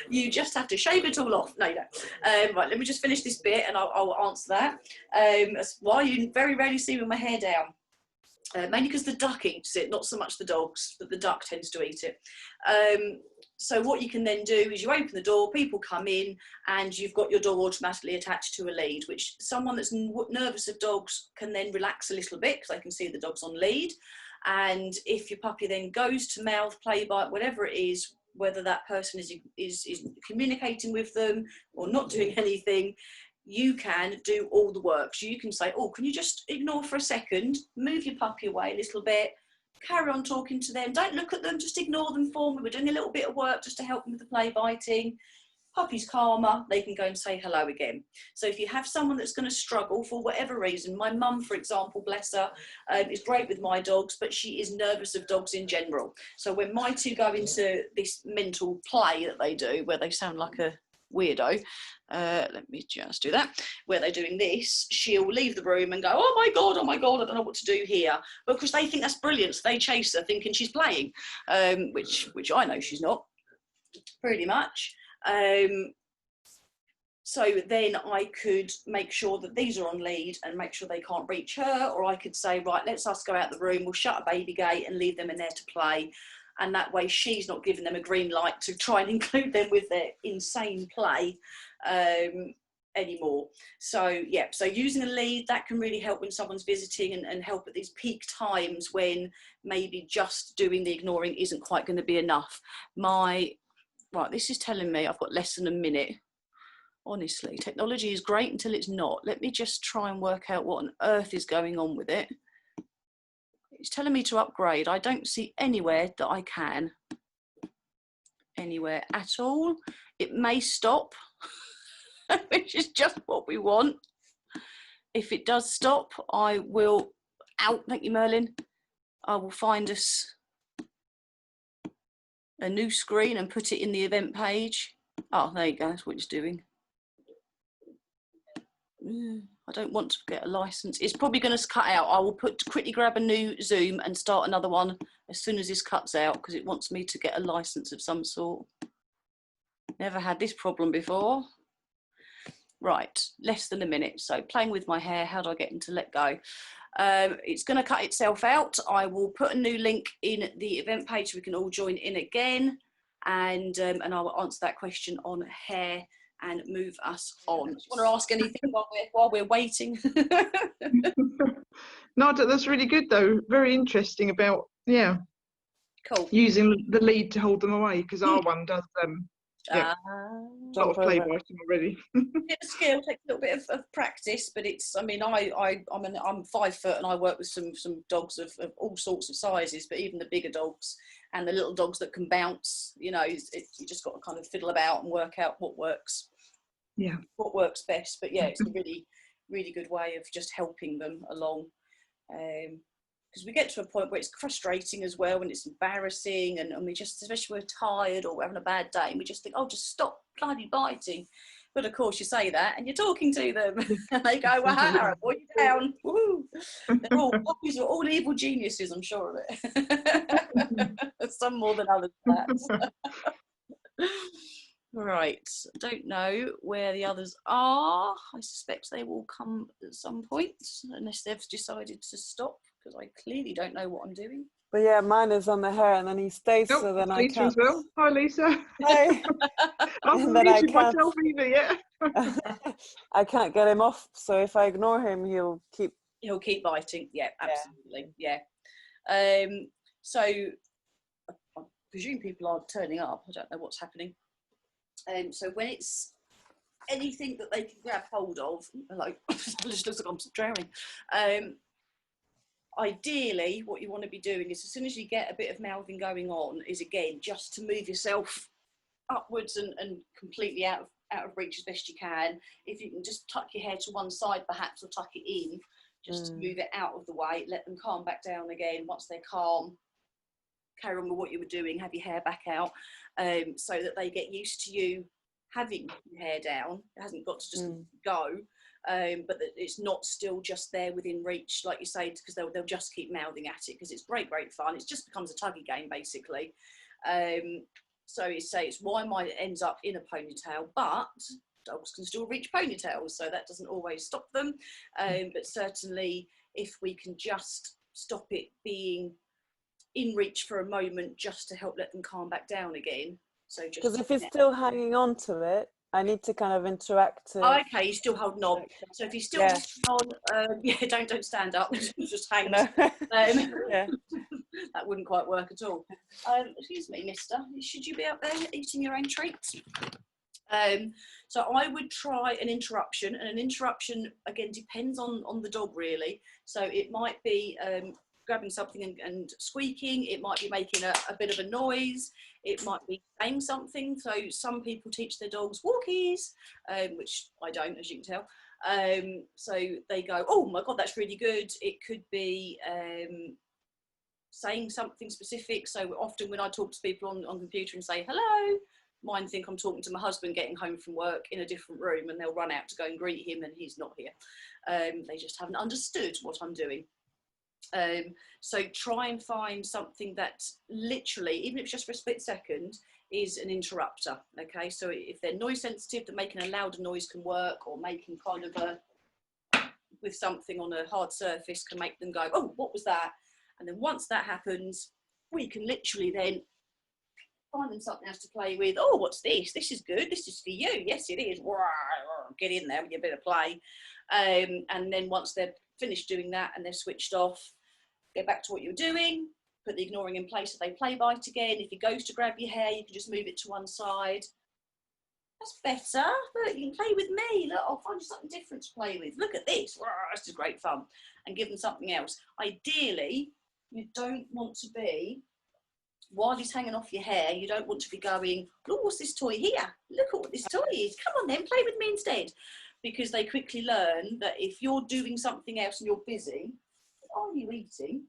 You just have to shave it all off. No, you don't. Right, let me just finish this bit and I'll answer that. That's why you very rarely see me with my hair down. Mainly because the duck eats it, not so much the dogs, but the duck tends to eat it. So what you can then do is you open the door, people come in, and you've got your dog automatically attached to a lead, which someone that's nervous of dogs can then relax a little bit because they can see the dog's on lead. And if your puppy then goes to mouth, play bite, whatever it is, whether that person is communicating with them or not doing anything, you can do all the work. So you can say, oh, can you just ignore for a second, move your puppy away a little bit, carry on talking to them, don't look at them, just ignore them for me. We're doing a little bit of work just to help them with the play biting. Puppy's calmer, they can go and say hello again. So if you have someone that's going to struggle for whatever reason, my mum, for example, bless her, is great with my dogs, but she is nervous of dogs in general. So when my two go into this mental play that they do, where they sound like a weirdo, let me just do that, where they're doing this, she'll leave the room and go, oh my god, I don't know what to do here, because they think that's brilliant, so they chase her thinking she's playing, which I know she's not, pretty much. So then I could make sure that these are on lead and make sure they can't reach her, or I could say, right, let's us go out the room, we'll shut a baby gate and leave them in there to play, and that way she's not giving them a green light to try and include them with their insane play anymore. So yeah, so using a lead, that can really help when someone's visiting and help at these peak times when maybe just doing the ignoring isn't quite going to be enough. Right, this is telling me I've got less than a minute. Honestly, technology is great until it's not. Let me just try and work out what on earth is going on with it. It's telling me to upgrade. I don't see anywhere that I can. Anywhere at all. It may stop, which is just what we want. If it does stop, I will, thank you, Merlin. I will find us a new screen and put it in the event page. Oh, there you go, that's what it's doing. I don't want to get a license. It's probably going to cut out. I will quickly grab a new Zoom and start another one as soon as this cuts out, because it wants me to get a license of some sort. Never had this problem before. Right, less than a minute. So playing with my hair, how do I get into let go? It's going to cut itself out. I will put a new link in the event page so we can all join in again, and I will answer that question on hair and move us on. Do you want to ask anything while we're waiting? No, that's really good though. Very interesting about, yeah. Cool. Using the lead to hold them away, because our one does a lot of playbiting already. Bit of skill, takes a little bit of practice, but it's. I mean, I'm 5 foot, and I work with some dogs of all sorts of sizes, but even the bigger dogs and the little dogs that can bounce. You know, you just got to kind of fiddle about and work out what works. Yeah. What works best, but yeah, it's a really, really good way of just helping them along. Because we get to a point where it's frustrating as well, and it's embarrassing, and we just, especially when we're tired or we're having a bad day, and we just think, oh, just stop bloody biting. But of course you say that and you're talking to them and they go, wow, boy, you down. Woo. They're all evil geniuses, I'm sure of it. Some more than others, perhaps. Right, I don't know where the others are. I suspect they will come at some point, unless they've decided to stop, because I clearly don't know what I'm doing. But yeah, mine is on the hair, and then he stays, so then I can't. As well. Hi, Lisa. Hi. I'm then I can't. myself either, yeah. I can't get him off, so if I ignore him, he'll keep biting. Yeah, absolutely. Yeah. So I presume people are turning up. I don't know what's happening. So when it's anything that they can grab hold of, like, it just looks like I'm drowning. Ideally, what you want to be doing is, as soon as you get a bit of mouthing going on, is again just to move yourself upwards and completely out of reach as best you can. If you can just tuck your hair to one side perhaps, or tuck it in, just to move it out of the way, let them calm back down again. Once they're calm, carry on with what you were doing, have your hair back out, so that they get used to you having your hair down. It hasn't got to just go, but that it's not still just there within reach, like you say, because they'll just keep mouthing at it, because it's great fun. It just becomes a tuggy game, basically. So it's why mine ends up in a ponytail, but dogs can still reach ponytails, so that doesn't always stop them. But certainly, if we can just stop it being in reach for a moment, just to help let them calm back down again. So just because if he's still hanging on to it, I need to kind of interact. Okay, he's still holding on. So if he's still holding on, don't stand up. Just hang. That wouldn't quite work at all. Excuse me, mister. Should you be out there eating your own treats? So I would try an interruption, and an interruption again depends on the dog really. So it might be grabbing something and squeaking. It might be making a bit of a noise. It might be saying something. So some people teach their dogs walkies, which I don't, as you can tell. So they go, oh my God, that's really good. It could be saying something specific. So often when I talk to people on computer and say hello, mine think I'm talking to my husband getting home from work in a different room, and they'll run out to go and greet him, and he's not here. They just haven't understood what I'm doing. So try and find something that literally, even if it's just for a split second, is an interrupter. Okay, so if they're noise sensitive, then making a louder noise can work, or making kind of with something on a hard surface can make them go, oh, what was that? And then once that happens, we can literally then find them something else to play with. Oh, what's this? This is good. This is for you. Yes, it is. Get in there with your bit of play. And then once they're finished doing that and they're switched off, get back to what you're doing, put the ignoring in place so they play bite again. If he goes to grab your hair, you can just move it to one side. That's better. Look, you can play with me. Look, I'll find you something different to play with. Look at this. This is great fun. And give them something else. Ideally, you don't want to be, while he's hanging off your hair, you don't want to be going, oh, what's this toy here? Look at what this toy is. Come on then, play with me instead. Because they quickly learn that if you're doing something else and you're busy, are you eating?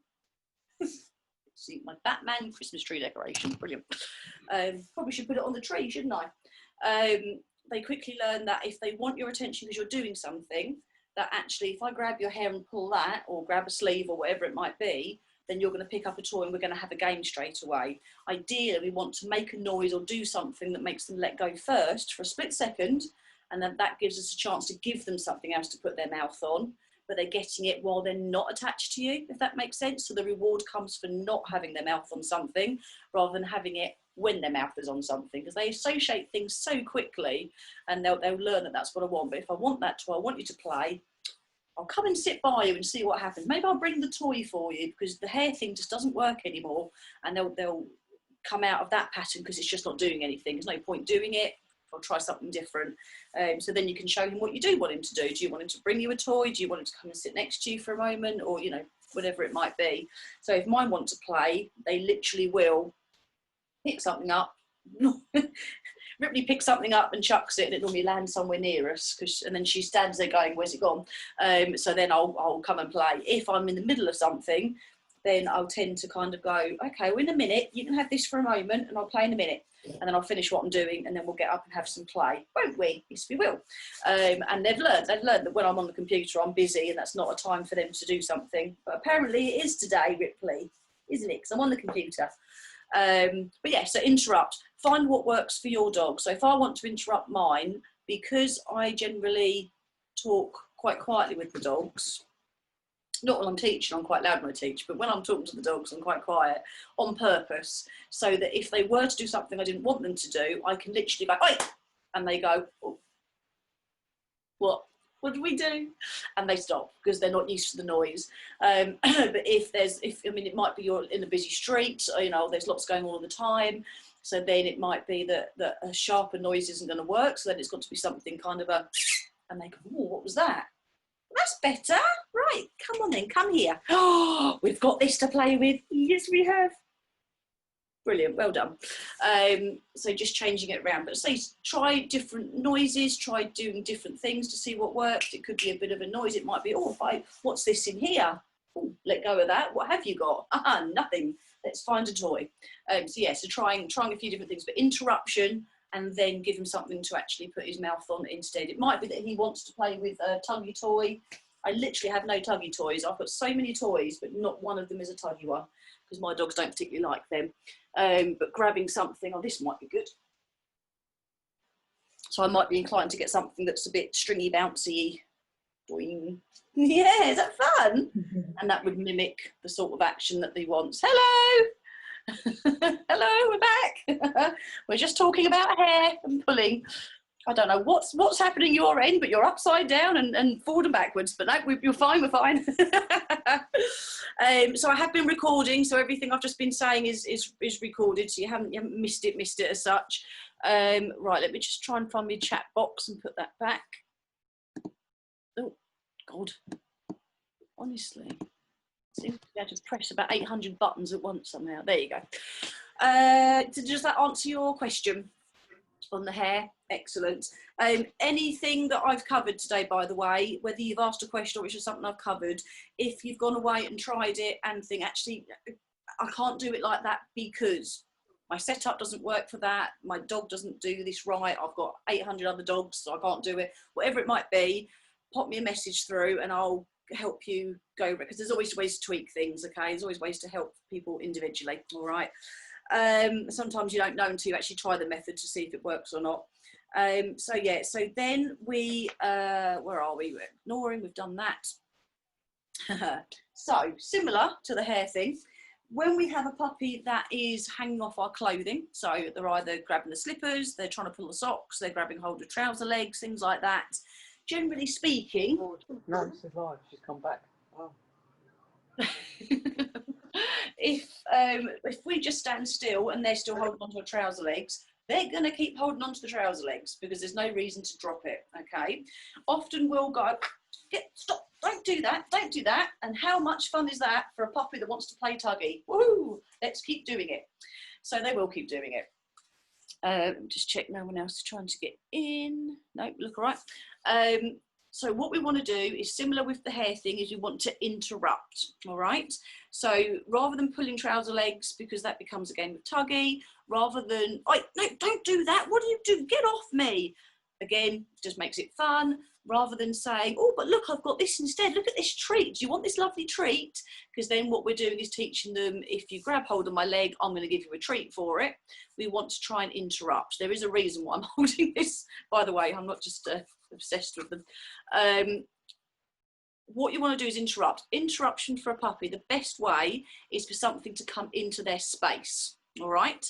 See, my Batman Christmas tree decoration, brilliant. Probably should put it on the tree, shouldn't I? They quickly learn that if they want your attention because you're doing something, that actually if I grab your hair and pull that, or grab a sleeve or whatever it might be, then you're going to pick up a toy and we're going to have a game straight away. Ideally, we want to make a noise or do something that makes them let go first for a split second, and then that gives us a chance to give them something else to put their mouth on, but they're getting it while they're not attached to you, if that makes sense. So the reward comes for not having their mouth on something rather than having it when their mouth is on something, because they associate things so quickly, and they'll learn that that's what I want. But if I want that toy, I want you to play, I'll come and sit by you and see what happens. Maybe I'll bring the toy for you, because the hair thing just doesn't work anymore, and they'll come out of that pattern because it's just not doing anything. There's no point doing it. I'll try something different. So then you can show him what you do want him to do. Do you want him to bring you a toy? Do you want him to come and sit next to you for a moment? Or, you know, whatever it might be. So if mine want to play, they literally will pick something up. Ripley picks something up and chucks it, and it normally lands somewhere near us, and then she stands there going, where's it gone? So then I'll come and play. If I'm in the middle of something, then I'll tend to kind of go, okay, well, in a minute, you can have this for a moment, and I'll play in a minute. And then I'll finish what I'm doing, and then we'll get up and have some play. Won't we? Yes, we will. And they've learned that when I'm on the computer, I'm busy, and that's not a time for them to do something. But apparently it is today, Ripley, isn't it? Because I'm on the computer. But yeah, so interrupt. Find what works for your dog. So if I want to interrupt mine, because I generally talk quite quietly with the dogs, not when I'm teaching, I'm quite loud when I teach, but when I'm talking to the dogs, I'm quite quiet on purpose, so that if they were to do something I didn't want them to do, I can literally go, oi! And they go, oh, what do we do? And they stop, because they're not used to the noise. But I mean, it might be you're in a busy street, you know, there's lots going on all the time. So then it might be that a sharper noise isn't going to work. So then it's got to be something kind of and they go, oh, what was that? That's better. Right, come on then, come here. Oh, we've got this to play with. Yes, we have. Brilliant, well done. So just changing it around. But say, try different noises, try doing different things to see what works. It could be a bit of a noise. It might be, oh, what's this in here? Oh, let go of that. What have you got? Nothing. Let's find a toy. So yeah, so trying a few different things, but interruption, and then give him something to actually put his mouth on instead. It might be that he wants to play with a tuggy toy. I literally have no tuggy toys. I've got so many toys, but not one of them is a tuggy one, because my dogs don't particularly like them. But grabbing something, oh, this might be good. So I might be inclined to get something that's a bit stringy, bouncy. Boing. Yeah, is that fun? And that would mimic the sort of action that he wants. Hello! Hello, we're back. We're just talking about hair and pulling. I don't know what's happening your end, but you're upside down and forward and backwards. But no, you're fine, we're fine. So I have been recording, so everything I've just been saying is recorded, so you haven't missed it as such. Right, let me just try and find my chat box and put that back. Oh, God. Honestly. Seems to be able to press about 800 buttons at once somehow. There you go. Does that answer your question on the hair? Excellent. Anything that I've covered today, by the way, whether you've asked a question or it's just something I've covered, if you've gone away and tried it and think, actually, I can't do it like that because my setup doesn't work for that, my dog doesn't do this right, I've got 800 other dogs, so I can't do it, whatever it might be, pop me a message through and I'll help you go, because there's always ways to tweak things, okay? There's always ways to help people individually, all right? Sometimes you don't know until you actually try the method to see if it works or not. So yeah, so then we, where are we? We're ignoring, we've done that. So similar to the hair thing, when we have a puppy that is hanging off our clothing, so they're either grabbing the slippers, they're trying to pull the socks, they're grabbing hold of trouser legs, things like that. Generally speaking, no, she's alive. She's come back. Oh. if we just stand still and they're still holding onto the trouser legs, they're going to keep holding onto the trouser legs because there's no reason to drop it. Okay. Often we'll go, stop, don't do that. And how much fun is that for a puppy that wants to play tuggy? Woo! Let's keep doing it. So they will keep doing it. Just check no one else is trying to get in. Nope, look all right. So what we want to do is similar with the hair thing, is we want to interrupt, all right? So rather than pulling trouser legs, because that becomes a game of tuggy, rather than, oh, no, don't do that, what do you do? Get off me. Again, just makes it fun. Rather than saying, oh, but look, I've got this instead. Look at this treat. Do you want this lovely treat? Because then what we're doing is teaching them, if you grab hold of my leg, I'm going to give you a treat for it. We want to try and interrupt. There is a reason why I'm holding this, by the way. I'm not just obsessed with them. What you want to do is interrupt. Interruption for a puppy, the best way is for something to come into their space, all right?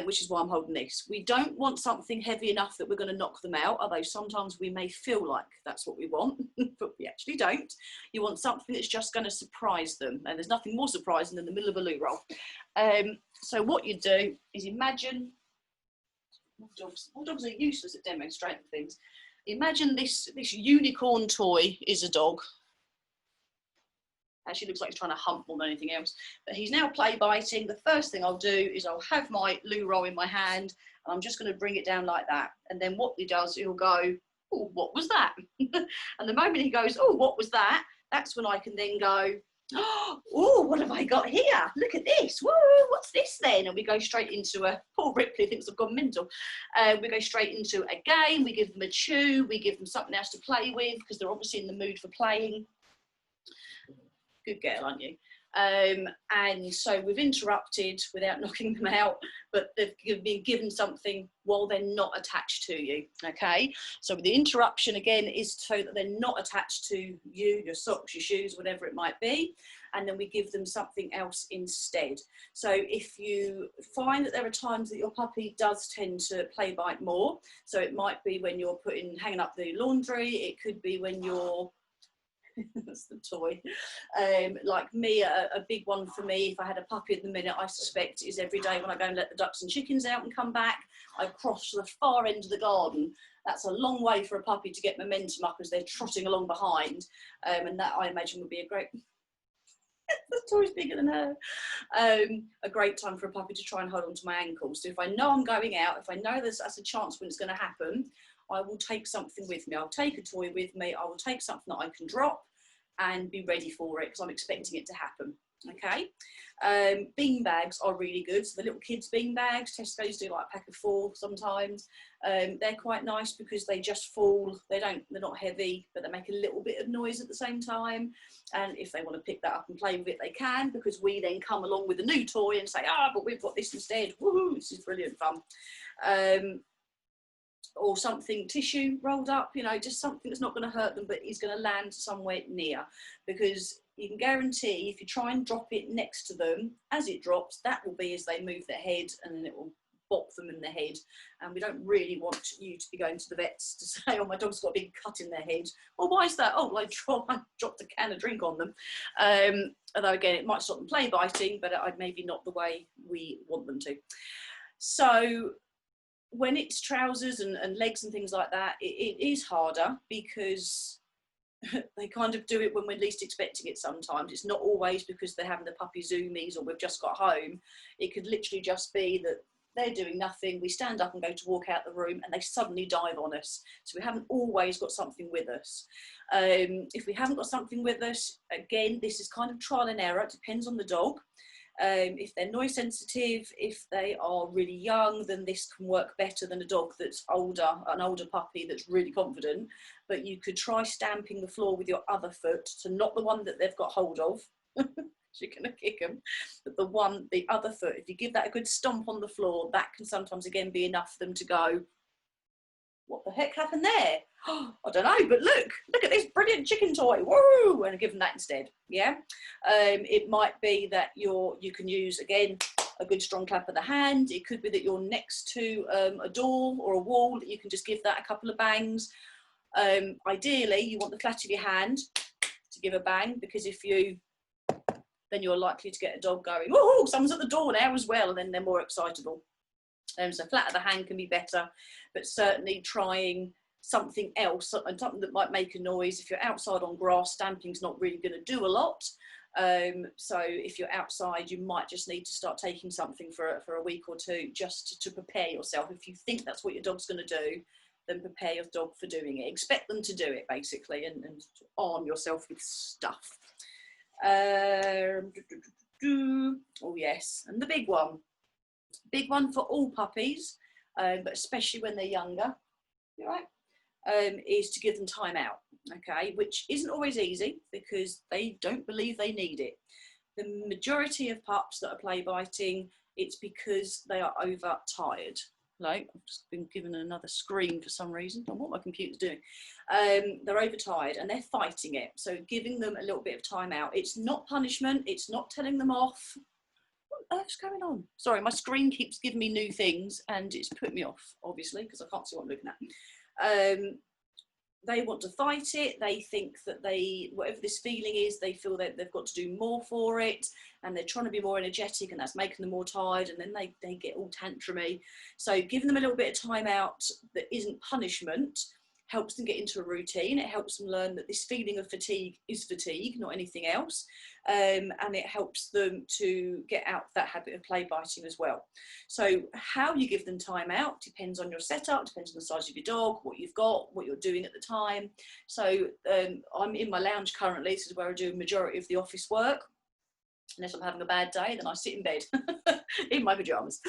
which is why I'm holding this. We don't want something heavy enough that we're going to knock them out, although sometimes we may feel like that's what we want, but we actually don't. You want something that's just going to surprise them, and there's nothing more surprising than the middle of a loo roll. So what you do is imagine, all dogs are useless at demonstrating things. Imagine this unicorn toy is a dog. Actually looks like he's trying to hump more than anything else, but he's now play biting. The first thing I'll do is I'll have my loo roll in my hand, and I'm just going to bring it down like that. And then what he does, he'll go, oh, what was that? And the moment he goes, oh, what was that? That's when I can then go, oh, what have I got here? Look at this. Woo, what's this then? And we go straight into a, poor Ripley thinks I've gone mental. We go straight into a game. We give them a chew. We give them something else to play with because they're obviously in the mood for playing. Good girl, aren't you? And so we've interrupted without knocking them out, but they've been given something while they're not attached to you, okay? So the interruption, again, is so that they're not attached to you, your socks, your shoes, whatever it might be, and then we give them something else instead. So if you find that there are times that your puppy does tend to play bite more, so it might be when you're hanging up the laundry, it could be when you're that's the toy. Like me, a big one for me, if I had a puppy at the minute, I suspect is every day when I go and let the ducks and chickens out and come back, I cross to the far end of the garden. That's a long way for a puppy to get momentum up as they're trotting along behind. And that, I imagine, would be a great... the toy's bigger than her. A great time for a puppy to try and hold on to my ankles. So if I know I'm going out, if I know that's a chance when it's going to happen, I will take something with me. I'll take a toy with me. I will take something that I can drop and be ready for it because I'm expecting it to happen. Okay. Bean bags are really good. So the little kids' bean bags, Tesco's do like a pack of 4 sometimes. They're quite nice because they just fall. They're not heavy, but they make a little bit of noise at the same time. And if they want to pick that up and play with it, they can, because we then come along with a new toy and say, but we've got this instead. Woohoo, this is brilliant fun. Or something tissue rolled up, you know, just something that's not going to hurt them but is going to land somewhere near, because you can guarantee if you try and drop it next to them as it drops, that will be as they move their head, and then it will bop them in the head. And we don't really want you to be going to the vets to say, oh, my dog's got a big cut in their head. Well, why is that? Oh, well, I dropped a can of drink on them. Although again, it might stop them play biting, but maybe not the way we want them to. So when it's trousers and legs and things like that, it is harder because they kind of do it when we're least expecting it sometimes. It's not always because they're having the puppy zoomies or we've just got home. It could literally just be that they're doing nothing, we stand up and go to walk out the room, and they suddenly dive on us. So we haven't always got something with us. If we haven't got something with us, again, this is kind of trial and error. It depends on the dog. If they're noise sensitive, if they are really young, then this can work better than a dog that's older, an older puppy that's really confident. But you could try stamping the floor with your other foot, so not the one that they've got hold of, you're going to kick them, but the other foot, if you give that a good stomp on the floor, that can sometimes again be enough for them to go, what the heck happened there? I don't know, but look at this brilliant chicken toy, woo, and give them that instead. Yeah. It might be that you can use, again, a good strong clap of the hand. It could be that you're next to a door or a wall, that you can just give that a couple of bangs. Ideally, you want the flat of your hand to give a bang, because then you're likely to get a dog going, oh, someone's at the door now as well, and then they're more excitable. So flat of the hand can be better, but certainly trying something else, and something that might make a noise. If you're outside on grass, stamping's not really going to do a lot. So if you're outside, you might just need to start taking something for a week or two, just to prepare yourself. If you think that's what your dog's going to do, then prepare your dog for doing it. Expect them to do it, basically, and arm yourself with stuff. Oh yes, and the big one for all puppies, but especially when they're younger, you're right, is to give them time out, okay, which isn't always easy because they don't believe they need it. The majority of pups that are play biting, it's because they are overtired. Like, I've just been given another screen for some reason. I don't know what my computer's doing. They're overtired and they're fighting it. So giving them a little bit of time out. It's not punishment. It's not telling them off. what on earth's going on? Sorry, my screen keeps giving me new things and it's put me off, obviously, because I can't see what I'm looking at. They want to fight it. They think that whatever this feeling is, they feel that they've got to do more for it, and they're trying to be more energetic, and that's making them more tired, and then they get all tantrumy. So giving them a little bit of time out that isn't punishment helps them get into a routine. It helps them learn that this feeling of fatigue is fatigue, not anything else. And it helps them to get out that habit of play biting as well. So how you give them time out depends on your setup, depends on the size of your dog, what you've got, what you're doing at the time. So I'm in my lounge currently. This is where I do a majority of the office work. Unless I'm having a bad day, then I sit in bed in my pyjamas.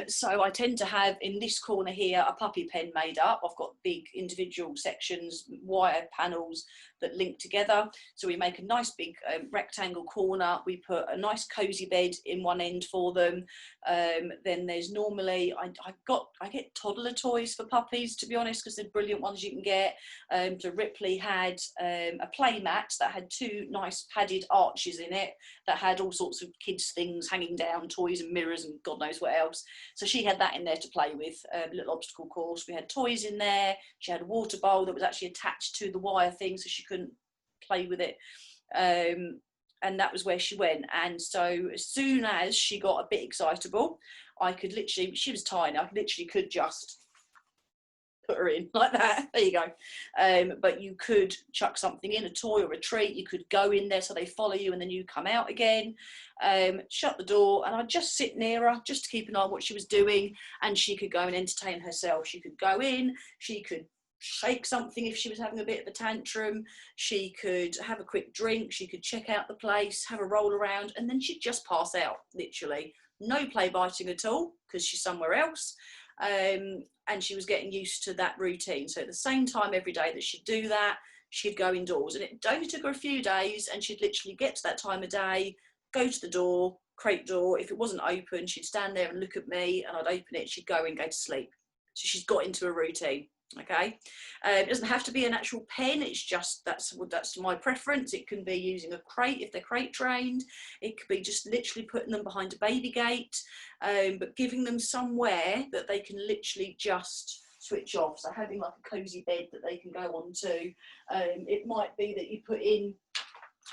So I tend to have in this corner here a puppy pen made up. I've got big individual sections, wire panels that link together. So we make a nice big rectangle corner. We put a nice cozy bed in one end for them. Then there's normally, I get toddler toys for puppies, to be honest, because they're brilliant ones you can get. So Ripley had a play mat that had 2 nice padded arches in it that had all sorts of kids things hanging down, toys and mirrors and God knows what else. So she had that in there to play with, a little obstacle course. We had toys in there. She had a water bowl that was actually attached to the wire thing so she couldn't play with it. And that was where she went. And so as soon as she got a bit excitable, I could literally, she was tiny, I literally could just put her in like that. There you go. But you could chuck something in, a toy or a treat. You could go in there so they follow you and then you come out again. Shut the door and I'd just sit near her just to keep an eye on what she was doing, and she could go and entertain herself. She could go in, she could shake something if she was having a bit of a tantrum, she could have a quick drink, she could check out the place, have a roll around, and then she'd just pass out, literally. No play biting at all because she's somewhere else. And she was getting used to that routine. So at the same time every day that she'd do that, she'd go indoors, and it only took her a few days, and she'd literally get to that time of day, go to the door, crate door. If it wasn't open, she'd stand there and look at me, and I'd open it, she'd go and go to sleep. So she's got into a routine. Okay, it doesn't have to be an actual pen, it's just that's my preference. It can be using a crate if they're crate trained. It could be just literally putting them behind a baby gate, but giving them somewhere that they can literally just switch off. So having like a cozy bed that they can go on to. It might be that you put in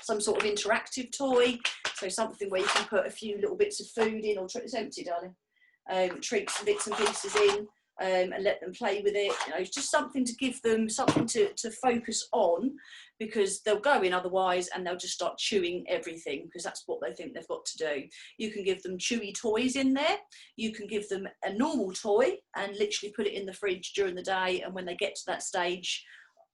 some sort of interactive toy, so something where you can put a few little bits of food in, or it's empty, darling, treats and bits and pieces in. And let them play with it. You know, it's just something to give them something to focus on, because they'll go in otherwise and they'll just start chewing everything, because that's what they think they've got to do. You can give them chewy toys in there. You can give them a normal toy and literally put it in the fridge during the day, and when they get to that stage,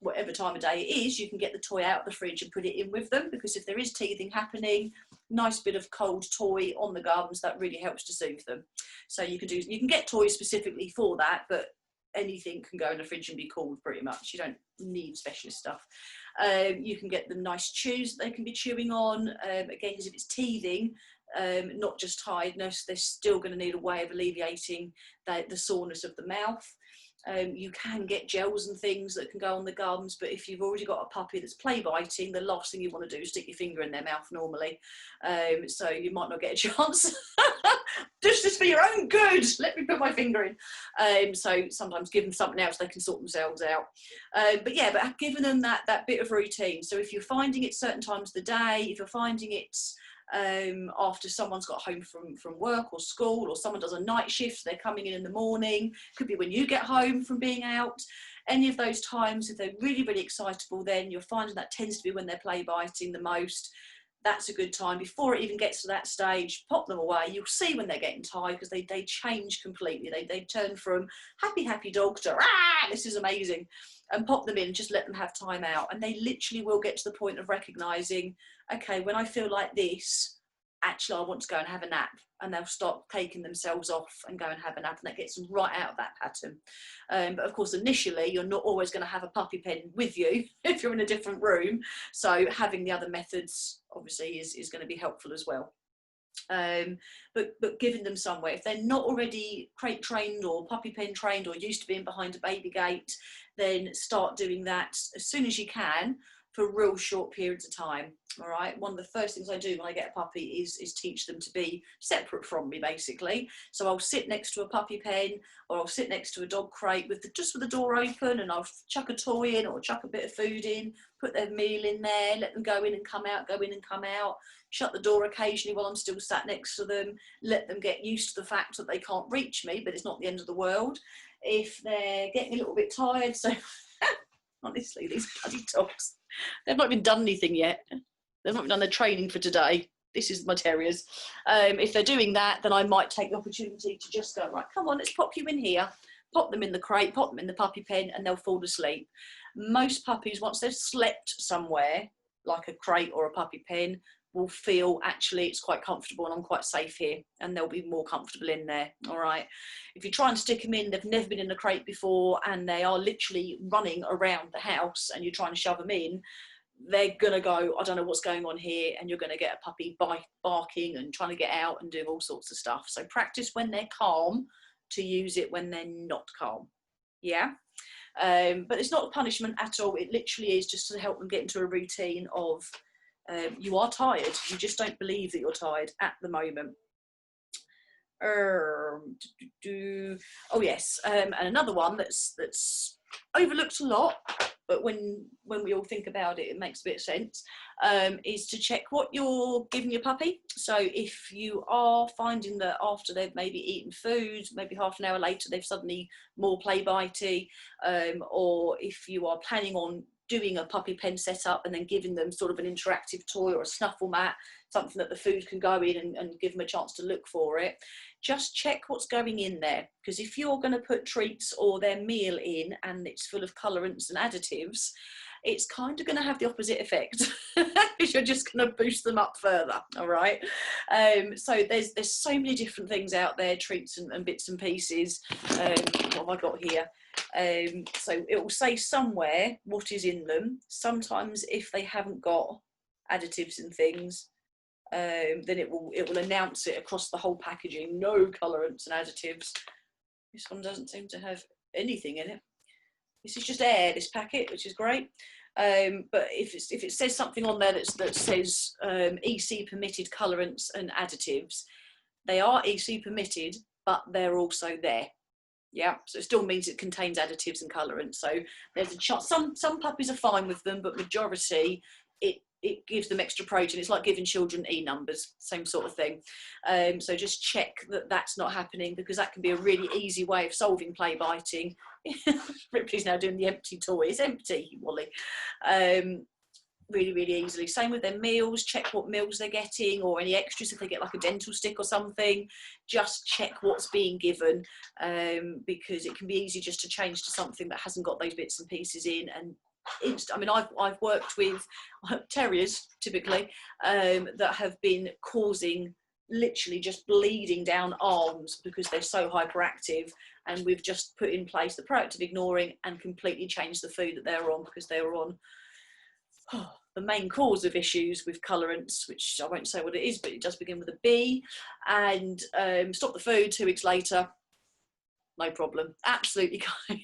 whatever time of day it is, you can get the toy out of the fridge and put it in with them, because if there is teething happening, nice bit of cold toy on the gums, that really helps to soothe them. So you can get toys specifically for that, but anything can go in the fridge and be cooled pretty much. You don't need specialist stuff. You can get them nice chews that they can be chewing on. Again, because if it's teething, not just tiredness, they're still going to need a way of alleviating the soreness of the mouth. You can get gels and things that can go on the gums, but if you've already got a puppy that's play biting, the last thing you want to do is stick your finger in their mouth normally. So you might not get a chance. Just for your own good, let me put my finger in. So sometimes give them something else, they can sort themselves out. But giving them that bit of routine. So if you're finding it certain times of the day, if you're finding it's after someone's got home from work or school, or someone does a night shift, they're coming in the morning, could be when you get home from being out, any of those times, if they're really, really excitable, then you're finding that tends to be when they're play biting the most. That's a good time. Before it even gets to that stage, pop them away. You'll see when they're getting tired, because they change completely. They turn from happy dog to this is amazing, and pop them in and just let them have time out. And they literally will get to the point of recognising, okay, when I feel like this, actually I want to go and have a nap, and they'll start taking themselves off and go and have a nap, and that gets them right out of that pattern. But of course, initially, you're not always going to have a puppy pen with you if you're in a different room, so having the other methods obviously is going to be helpful as well. But giving them somewhere, if they're not already crate trained or puppy pen trained or used to being behind a baby gate, then start doing that as soon as you can for real short periods of time. All right. One of the first things I do when I get a puppy is teach them to be separate from me, basically. So I'll sit next to a puppy pen, or I'll sit next to a dog crate just with the door open, and I'll chuck a toy in or chuck a bit of food in, put their meal in there, let them go in and come out, go in and come out, shut the door occasionally while I'm still sat next to them, let them get used to the fact that they can't reach me, but it's not the end of the world. If they're getting a little bit tired, so honestly, these bloody dogs, they've not even done anything yet. They've not even done their training for today. This is my terriers. If they're doing that, then I might take the opportunity to just go, right, come on, let's pop you in here, pop them in the crate, pop them in the puppy pen, and they'll fall asleep. Most puppies, once they've slept somewhere, like a crate or a puppy pen, will feel actually it's quite comfortable and I'm quite safe here, and they'll be more comfortable in there. All right. If you try and stick them in, they've never been in a crate before and they are literally running around the house, and you're trying to shove them in, they're gonna go, I don't know what's going on here, and you're gonna get a puppy barking and trying to get out and doing all sorts of stuff. So practice when they're calm to use it when they're not calm. Yeah. But it's not a punishment at all. It literally is just to help them get into a routine of you are tired. You just don't believe that you're tired at the moment. Oh yes, and another one that's overlooked a lot, but when we all think about it, it makes a bit of sense, is to check what you're giving your puppy. So if you are finding that after they've maybe eaten food, maybe half an hour later, they've suddenly more play-bitey, or if you are planning on doing a puppy pen setup and then giving them sort of an interactive toy or a snuffle mat, something that the food can go in and give them a chance to look for it, just check what's going in there. Because if you're going to put treats or their meal in and it's full of colorants and additives, it's kind of going to have the opposite effect, because you're just going to boost them up further. All right. So there's so many different things out there, treats and bits and pieces. What have I got here? So it will say somewhere what is in them. Sometimes if they haven't got additives and things, then it will announce it across the whole packaging, no colorants and additives. This one doesn't seem to have anything in it. This is just air, this packet, which is great. But if it says something on there that says EC permitted colorants and additives, they are EC permitted, but they're also there. Yeah, so it still means it contains additives and colorants. So there's a chance. Some puppies are fine with them, but majority it gives them extra protein. It's like giving children E numbers, same sort of thing. So just check that that's not happening, because that can be a really easy way of solving play biting. Ripley's now doing the empty toy. It's empty, Wally. Really, really easily. Same with their meals. Check what meals they're getting, or any extras if they get like a dental stick or something. Just check what's being given, because it can be easy just to change to something that hasn't got those bits and pieces in. And I mean, I've worked with terriers typically that have been causing literally just bleeding down arms because they're so hyperactive, and we've just put in place the proactive ignoring and completely changed the food that they're on, because they were on the main cause of issues with colorants, which I won't say what it is, but it does begin with a B, and stop the food 2 weeks later, no problem, absolutely fine.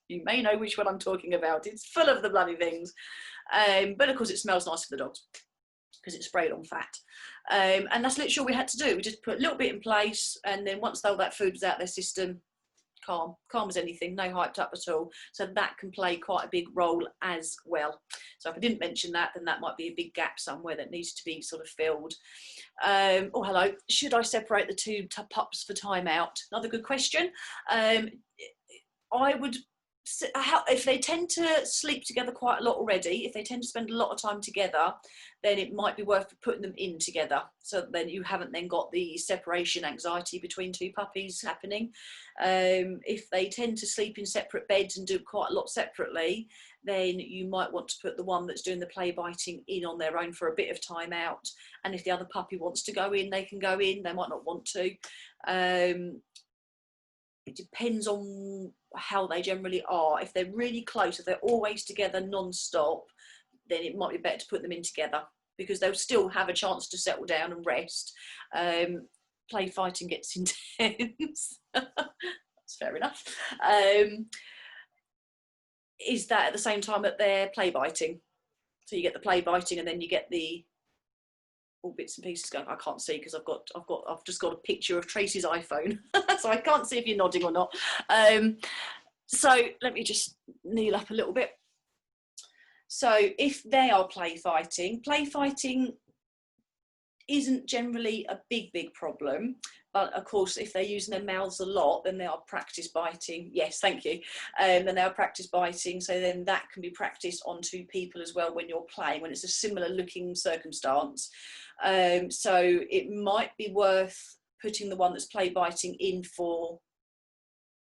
You may know which one I'm talking about. It's full of the bloody things. But of course it smells nice for the dogs because it's sprayed on fat. And that's literally all we had to do. We just put a little bit in place, and then once all that food was out their system, calm as anything, no hyped up at all. So that can play quite a big role as well. So if I didn't mention that, then that might be a big gap somewhere that needs to be sort of filled. Oh, hello. Should I separate the two pups for time out? Another good question. I would, if they tend to sleep together quite a lot already, if they tend to spend a lot of time together, then it might be worth putting them in together, so that then you haven't then got the separation anxiety between two puppies happening. If they tend to sleep in separate beds and do quite a lot separately, then you might want to put the one that's doing the play biting in on their own for a bit of time out, and if the other puppy wants to go in, they can go in. They might not want to. It depends on how they generally are. If they're really close, if they're always together non-stop, then it might be better to put them in together, because they'll still have a chance to settle down and rest. Play fighting gets intense. That's fair enough. Is that at the same time that they're play biting? So you get the play biting, and then you get the all bits and pieces going. I can't see because I've just got a picture of Tracy's iPhone, so I can't see if you're nodding or not. So let me just kneel up a little bit. So if they are play fighting isn't generally a big problem, but of course if they're using their mouths a lot, then they are practice biting. Yes, thank you. And they are practice biting, so then that can be practiced onto people as well when you're playing, when it's a similar looking circumstance. So it might be worth putting the one that's play biting in for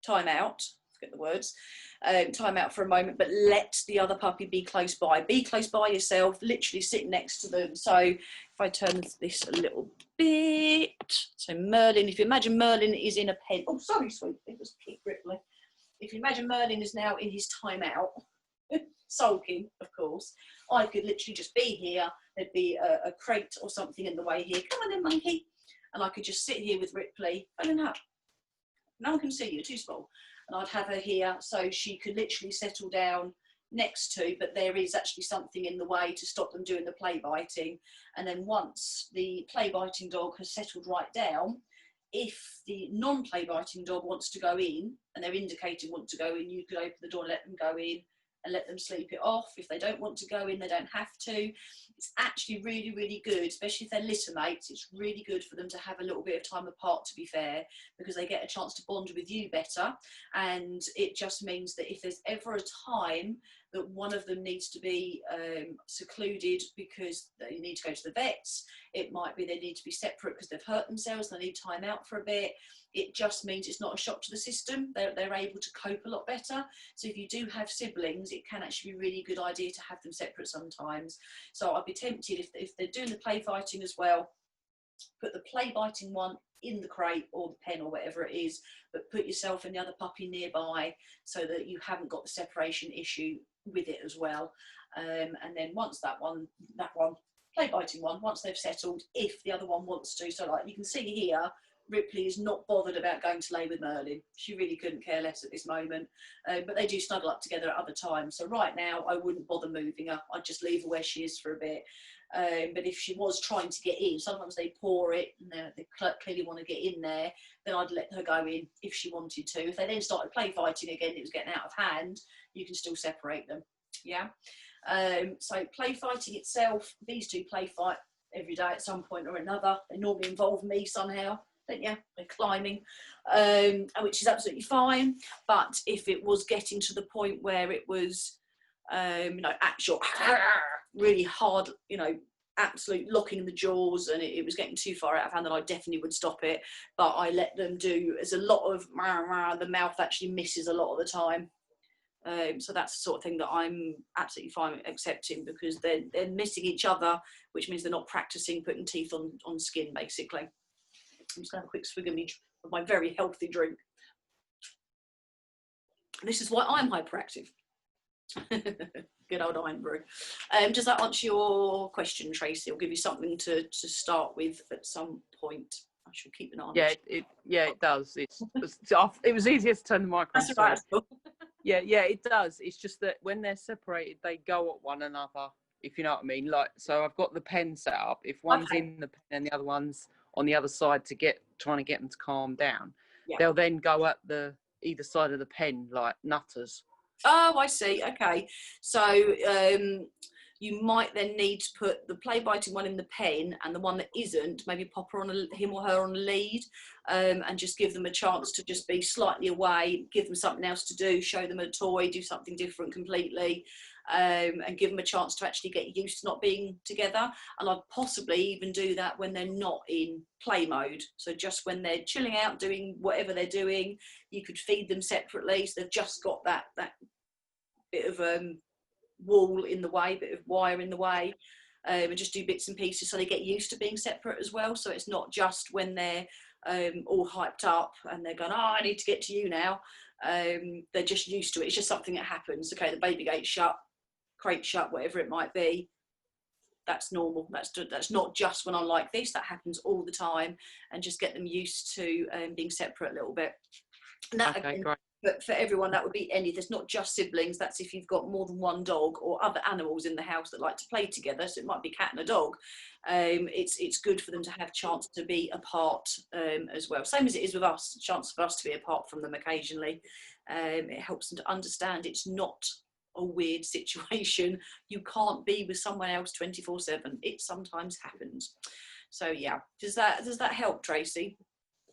time out, forget the words, time out for a moment, but let the other puppy be close by yourself, literally sit next to them. So if I turn this a little bit, so Merlin, if you imagine Merlin is in a pen, oh sorry sweet, it was Pete Ripley. If you imagine Merlin is now in his time out, sulking of course, I could literally just be here, there'd be a crate or something in the way here, come on then monkey, and I could just sit here with Ripley, open up, no one can see you, too small. And I'd have her here so she could literally settle down next to, but there is actually something in the way to stop them doing the play biting. And then once the play biting dog has settled right down, if the non-play biting dog wants to go in and they're indicating want to go in, you could open the door and let them go in and let them sleep it off. If they don't want to go in, they don't have to. It's actually really good, especially if they're litter mates. It's really good for them to have a little bit of time apart, to be fair, because they get a chance to bond with you better. And it just means that if there's ever a time that one of them needs to be secluded because they need to go to the vets, it might be they need to be separate because they've hurt themselves, they need time out for a bit. It just means it's not a shock to the system. They're able to cope a lot better. So if you do have siblings, it can actually be a really good idea to have them separate sometimes. So I'd be tempted, if they're doing the play fighting as well, put the play biting one in the crate or the pen or whatever it is, but put yourself and the other puppy nearby so that you haven't got the separation issue with it as well. And then once that one play biting one, once they've settled, if the other one wants to, so like you can see here, Ripley is not bothered about going to lay with Merlin. She really couldn't care less at this moment, but they do snuggle up together at other times. So right now I wouldn't bother moving her. I'd just leave her where she is for a bit. But if she was trying to get in, sometimes they paw it and they clearly want to get in there, then I'd let her go in if she wanted to. If they then started play fighting again, it was getting out of hand, you can still separate them. Yeah. So play fighting itself, these two play fight every day at some point or another. They normally involve me somehow, don't you? They're climbing, which is absolutely fine. But if it was getting to the point where it was, actual really hard, absolute locking the jaws, and it was getting too far out of hand, then I definitely would stop it. But I let them do, there's a lot of the mouth actually misses a lot of the time. So that's the sort of thing that I'm absolutely fine accepting, because they're missing each other, which means they're not practicing putting teeth on skin, basically. I'm just going to have a quick swig of my very healthy drink. This is why I'm hyperactive. Good old iron brew. Does that answer your question, Tracy? I'll give you something to start with at some point. I shall keep an eye on it. It does. It was easier to turn the microphone. That's right. Yeah, it does. It's just that when they're separated, they go at one another, if you know what I mean. Like, so I've got the pen set up. If one's in the pen and the other one's on the other side trying to get them to calm down, they'll then go at either side of the pen like nutters. Oh, I see. Okay. So you might then need to put the play biting one in the pen, and the one that isn't, maybe pop him or her on a lead, and just give them a chance to just be slightly away, give them something else to do, show them a toy, do something different completely, and give them a chance to actually get used to not being together. And I'd possibly even do that when they're not in play mode. So just when they're chilling out, doing whatever they're doing, you could feed them separately. So they've just got that bit of wall in the way, bit of wire in the way, and just do bits and pieces so they get used to being separate as well. So it's not just when they're all hyped up and they're going, I need to get to you now. They're just used to it. It's just something that happens. Okay, the baby gate's shut, crate shut, whatever it might be. That's normal. That's not just when I'm like this. That happens all the time, and just get them used to being separate a little bit. And that, okay, great. But for everyone, that would be any. There's not just siblings. That's if you've got more than one dog or other animals in the house that like to play together. So it might be a cat and a dog. It's good for them to have chance to be apart as well. Same as it is with us. Chance for us to be apart from them occasionally. It helps them to understand it's not a weird situation. You can't be with someone else 24/7. It sometimes happens. So yeah, does that help, Tracy?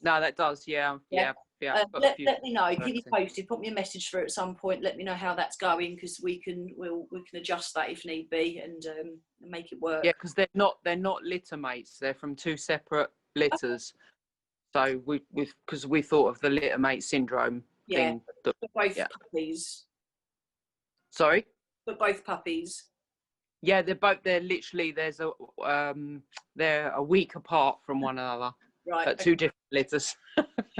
No, that does. Yeah. Let me know. Keep me posted. Put me a message through at some point. Let me know how that's going, because we can adjust that if need be and make it work. Yeah, because they're not litter mates. They're from two separate litters. So because we thought of the litter mate syndrome thing. But both puppies. Sorry. But both puppies. Yeah, they're literally they're a week apart from one another. Right. At two different litters.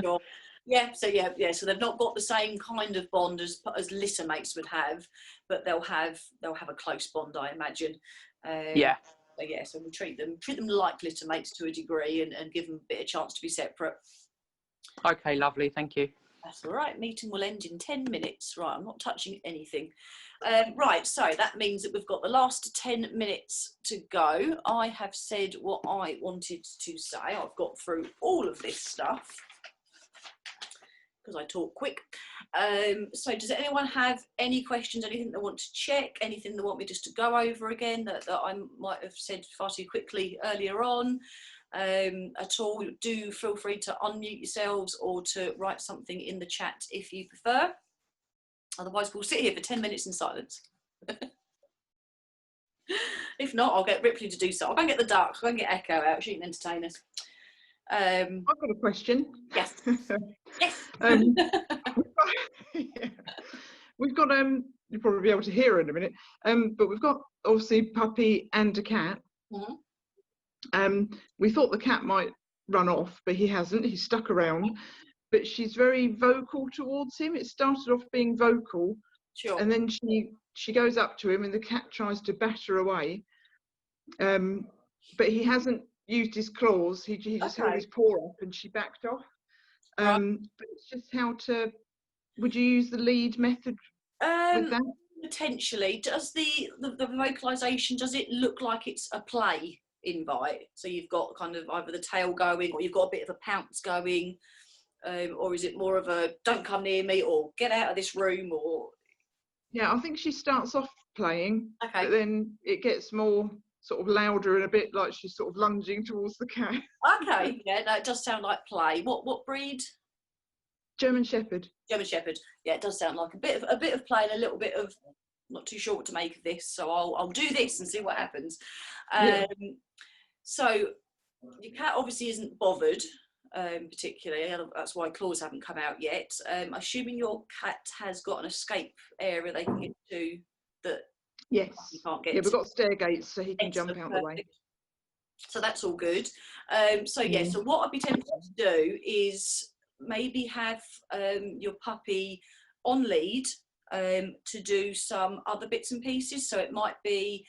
Sure. Yeah. So so they've not got the same kind of bond as litter mates would have, but they'll have a close bond, I imagine. So we treat them like litter mates to a degree, and give them a bit of chance to be separate. Okay, lovely. Thank you. That's all right. Meeting will end in 10 minutes. Right, I'm not touching anything. Right, so that means that we've got the last 10 minutes to go. I have said what I wanted to say. I've got through all of this stuff because I talk quick. So does anyone have any questions, anything they want to check, anything they want me just to go over again that I might have said far too quickly earlier on? At all, do feel free to unmute yourselves or to write something in the chat if you prefer. Otherwise, we'll sit here for 10 minutes in silence. If not, I'll get Ripley to do so. I'll go and get the duck. I'll go and get Echo out. She can entertain us. I've got a question. Yes. Yes. We've got you'll probably be able to hear her in a minute. But we've got obviously puppy and a cat. We thought the cat might run off, but he hasn't. He's stuck around. But she's very vocal towards him. It started off being vocal, Sure. and then she goes up to him, and the cat tries to bat her away. But he hasn't used his claws. He just held his paw up, and she backed off. But it's just how to. Would you use the lead method with that? Potentially. Does the vocalisation, does it look like it's a play invite? So you've got kind of either the tail going, or you've got a bit of a pounce going, or is it more of a don't come near me, or get out of this room, or? Yeah, I think she starts off playing, but then it gets more sort of louder and a bit like she's sort of lunging towards the cat. Okay, yeah, no, it does sound like play. What breed? German Shepherd. German Shepherd. Yeah, it does sound like a bit of play and a little bit of not too sure what to make of this. So I'll do this and see what happens. So your cat obviously isn't bothered particularly. That's why claws haven't come out yet. Assuming your cat has got an escape area they can get to that. Yes. You can't get. Yeah, we've got stair gates so he can jump out the way. So that's all good. So what I'd be tempted to do is maybe have your puppy on lead to do some other bits and pieces. So it might be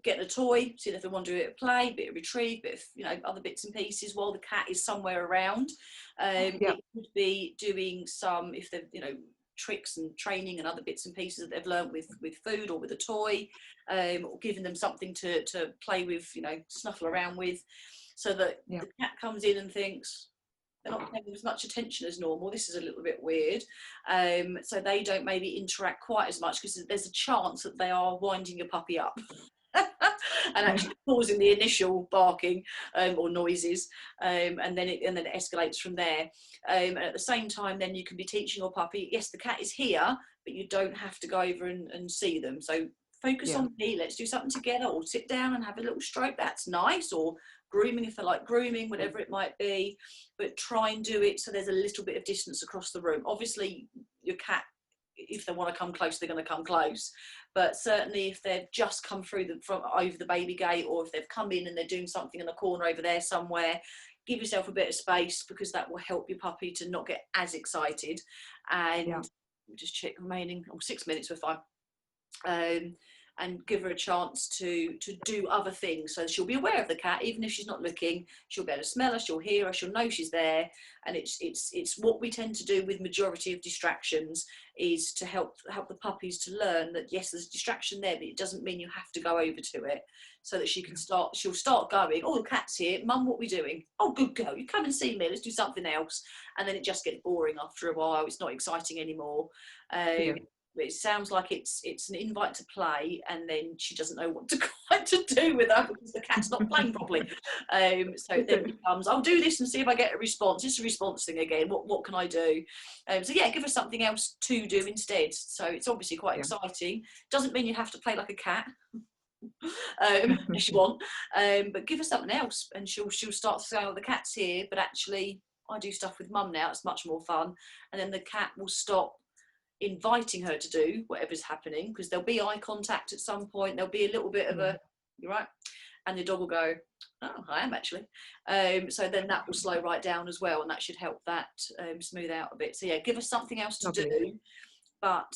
getting a toy, seeing if they want to do it at play, bit of retrieve, bit of other bits and pieces while the cat is somewhere around. It could be doing some, if they've tricks and training and other bits and pieces that they've learned with food or with a toy, or giving them something to play with, snuffle around with, so that the cat comes in and thinks they're not paying as much attention as normal. This is a little bit weird. So they don't maybe interact quite as much, because there's a chance that they are winding your puppy up. And actually causing the initial barking or noises, and then it escalates from there. And at the same time, then you can be teaching your puppy, yes, the cat is here, but you don't have to go over and see them. So focus on me, let's do something together, or sit down and have a little stroke. That's nice. Or grooming if they like grooming, whatever it might be. But try and do it so there's a little bit of distance across the room. Obviously, your cat, if they want to come close, they're going to come close. But certainly if they've just come through from over the baby gate, or if they've come in and they're doing something in the corner over there somewhere, give yourself a bit of space, because that will help your puppy to not get as excited. And we'll just check remaining 6 minutes, we're fine. and give her a chance to do other things. So she'll be aware of the cat, even if she's not looking. She'll be able to smell her, she'll hear her, she'll know she's there. And it's what we tend to do with majority of distractions, is to help the puppies to learn that yes, there's a distraction there, but it doesn't mean you have to go over to it. So that she'll start going, oh, the cat's here, Mum, what are we doing? Oh, good girl, you come and see me, let's do something else. And then it just gets boring after a while. It's not exciting anymore. It sounds like it's an invite to play, and then she doesn't know what to do with her because the cat's not playing properly. So then it becomes, I'll do this and see if I get a response. It's a response thing again. What can I do? So yeah, give her something else to do instead. So it's obviously quite exciting. Doesn't mean you have to play like a cat. If you want, but give her something else, and she'll start to say, oh, the cat's here, but actually I do stuff with Mum now, it's much more fun. And then the cat will stop inviting her to do whatever's happening, because there'll be eye contact at some point, there'll be a little bit of a, you're right, and the dog will go, oh, I am actually. So then that will slow right down as well, and that should help that smooth out a bit. So yeah, give us something else to do, but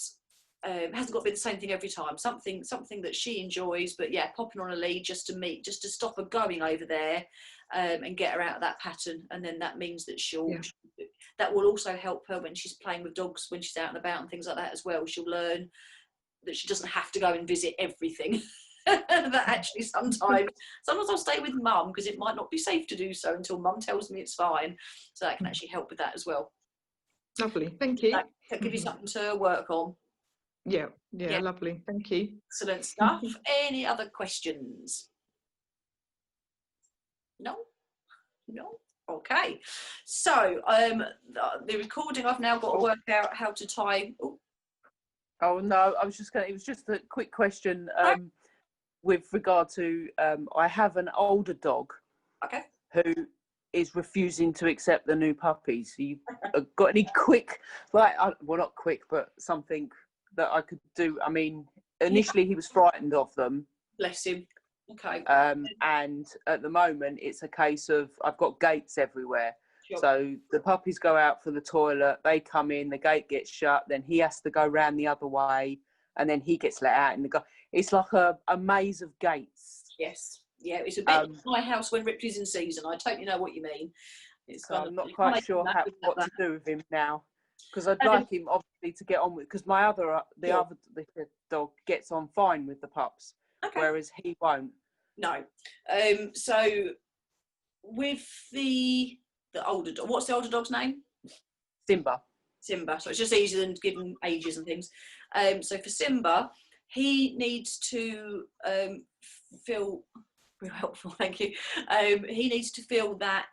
it hasn't got to be the same thing every time. Something that she enjoys, but yeah, popping on a lead just to stop her going over there, and get her out of that pattern. And then that means that that will also help her when she's playing with dogs, when she's out and about and things like that as well. She'll learn that she doesn't have to go and visit everything. That actually sometimes I'll stay with Mum because it might not be safe to do so until Mum tells me it's fine. So that can actually help with that as well. Lovely, thank you. That give you something to work on. Yeah, lovely, thank you. Excellent stuff. Any other questions? No. Okay, so the recording, I've now got to work out how to tie. Oh no, I was just going. It was just a quick question with regard to. I have an older dog. Okay. Who is refusing to accept the new puppies? You got any quick, well, not quick, but something that I could do? I mean, initially he was frightened of them. Bless him. Okay. And at the moment, it's a case of I've got gates everywhere. Sure. So the puppies go out for the toilet, they come in, the gate gets shut, then he has to go round the other way, and then he gets let out in the It's like a maze of gates. Yes. Yeah, it's a bit like my house when Ripley's in season. I totally know what you mean. I'm not quite sure what to do with him now, because I'd like him obviously to get on with. Because my other dog gets on fine with the pups, whereas he won't. No. So with the older dog, what's the older dog's name? Simba. So it's just easier than giving ages and things. So for Simba, he needs to feel real helpful. Thank you. He needs to feel that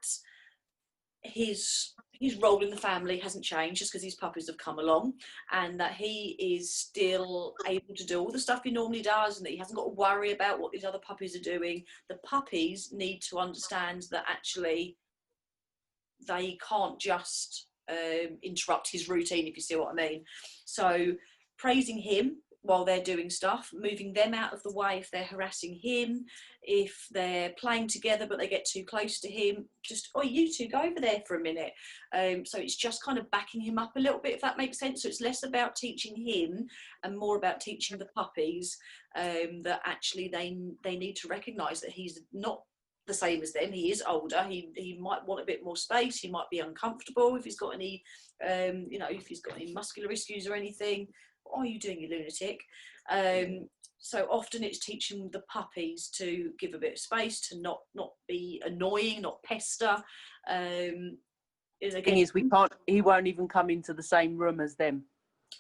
his role in the family hasn't changed just because these puppies have come along, and that he is still able to do all the stuff he normally does, and that he hasn't got to worry about what these other puppies are doing. The puppies need to understand that actually they can't just interrupt his routine, if you see what I mean. So praising him while they're doing stuff, moving them out of the way if they're harassing him, if they're playing together but they get too close to him, just, oh, you two go over there for a minute. So it's just kind of backing him up a little bit, if that makes sense. So it's less about teaching him and more about teaching the puppies that actually they need to recognise that he's not the same as them. He is older, he might want a bit more space, he might be uncomfortable if he's got any if he's got any muscular issues or anything. What are you doing, you lunatic? So often it's teaching the puppies to give a bit of space, to not be annoying, not pester. The thing is, he won't even come into the same room as them.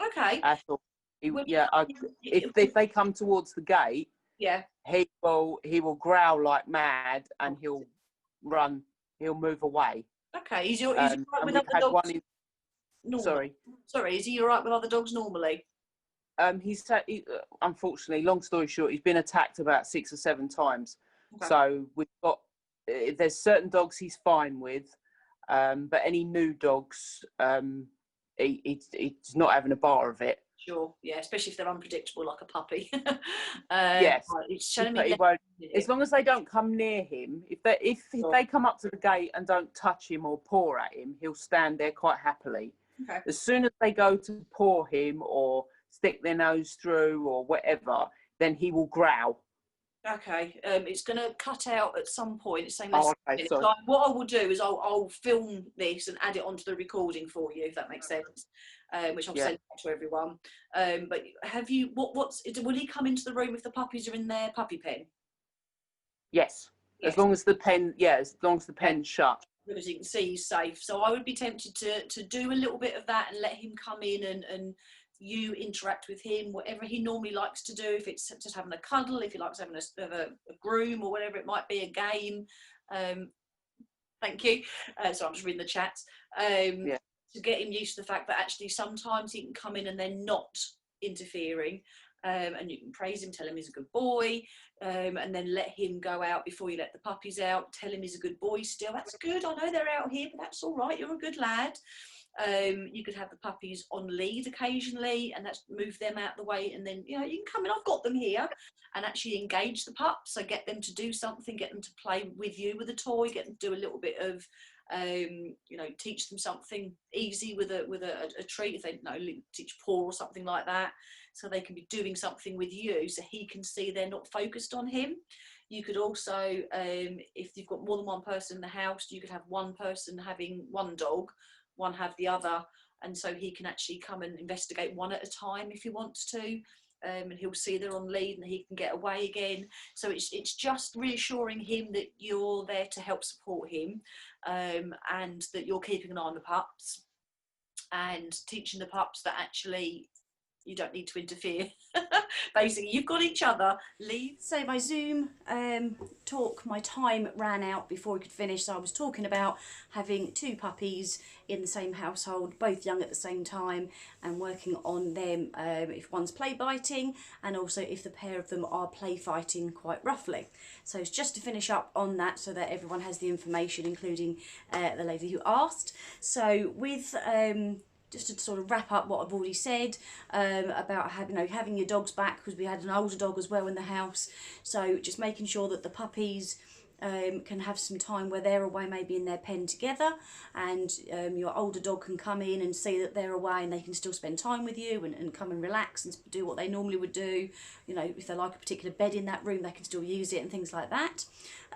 Okay. At all. If they come towards the gate, he will growl like mad, and he'll move away. Okay. Is he all right with other dogs? Sorry, is he all right with other dogs normally? He's unfortunately, long story short, he's been attacked about 6 or 7 times. Okay. So we've got there's certain dogs he's fine with, but any new dogs, he's not having a bar of it. Sure, yeah, especially if they're unpredictable like a puppy. Yes, it's showing me as long as they don't come near him. If they come up to the gate and don't touch him or paw at him, he'll stand there quite happily. Okay. As soon as they go to paw him or stick their nose through or whatever, then he will growl. Okay, it's going to cut out at some point. It's saying Okay, so what I will do is I'll film this and add it onto the recording for you, if that makes sense. Which I'll send out to everyone. But have you? Will he come into the room if the puppies are in their puppy pen? Yes. As long as the pen, as long as the pen's shut. Because you can see he's safe. So I would be tempted to do a little bit of that and let him come in and you interact with him, whatever he normally likes to do. If it's just having a cuddle, if he likes having a groom or whatever it might be, a game. Thank you. So I'm just reading the chats. To get him used to the fact that actually sometimes he can come in and they're not interfering. And you can praise him, tell him he's a good boy, and then let him go out before you let the puppies out. Tell him he's a good boy still. That's good. I know they're out here, but that's all right. You're a good lad. You could have the puppies on lead occasionally, and that's move them out the way. And then you can come in. I've got them here, and actually engage the pups. So get them to do something. Get them to play with you with a toy. Get them to do a little bit of teach them something easy with a treat. If they teach paw or something like that, so they can be doing something with you, so he can see they're not focused on him. You could also, if you've got more than one person in the house, you could have one person having one dog, one have the other, and so he can actually come and investigate one at a time if he wants to. And he'll see they're on lead and he can get away again. So it's just reassuring him that you're there to help support him, and that you're keeping an eye on the pups and teaching the pups that actually you don't need to interfere. Basically, you've got each other. Leave. So my Zoom talk, my time ran out before we could finish. So I was talking about having two puppies in the same household, both young at the same time, and working on them if one's play biting, and also if the pair of them are play fighting quite roughly. So it's just to finish up on that so that everyone has the information, including the lady who asked. So with just to sort of wrap up what I've already said about having your dogs back, because we had an older dog as well in the house. So just making sure that the puppies can have some time where they're away, maybe in their pen together, and your older dog can come in and see that they're away and they can still spend time with you and come and relax and do what they normally would do. If they like a particular bed in that room, they can still use it and things like that.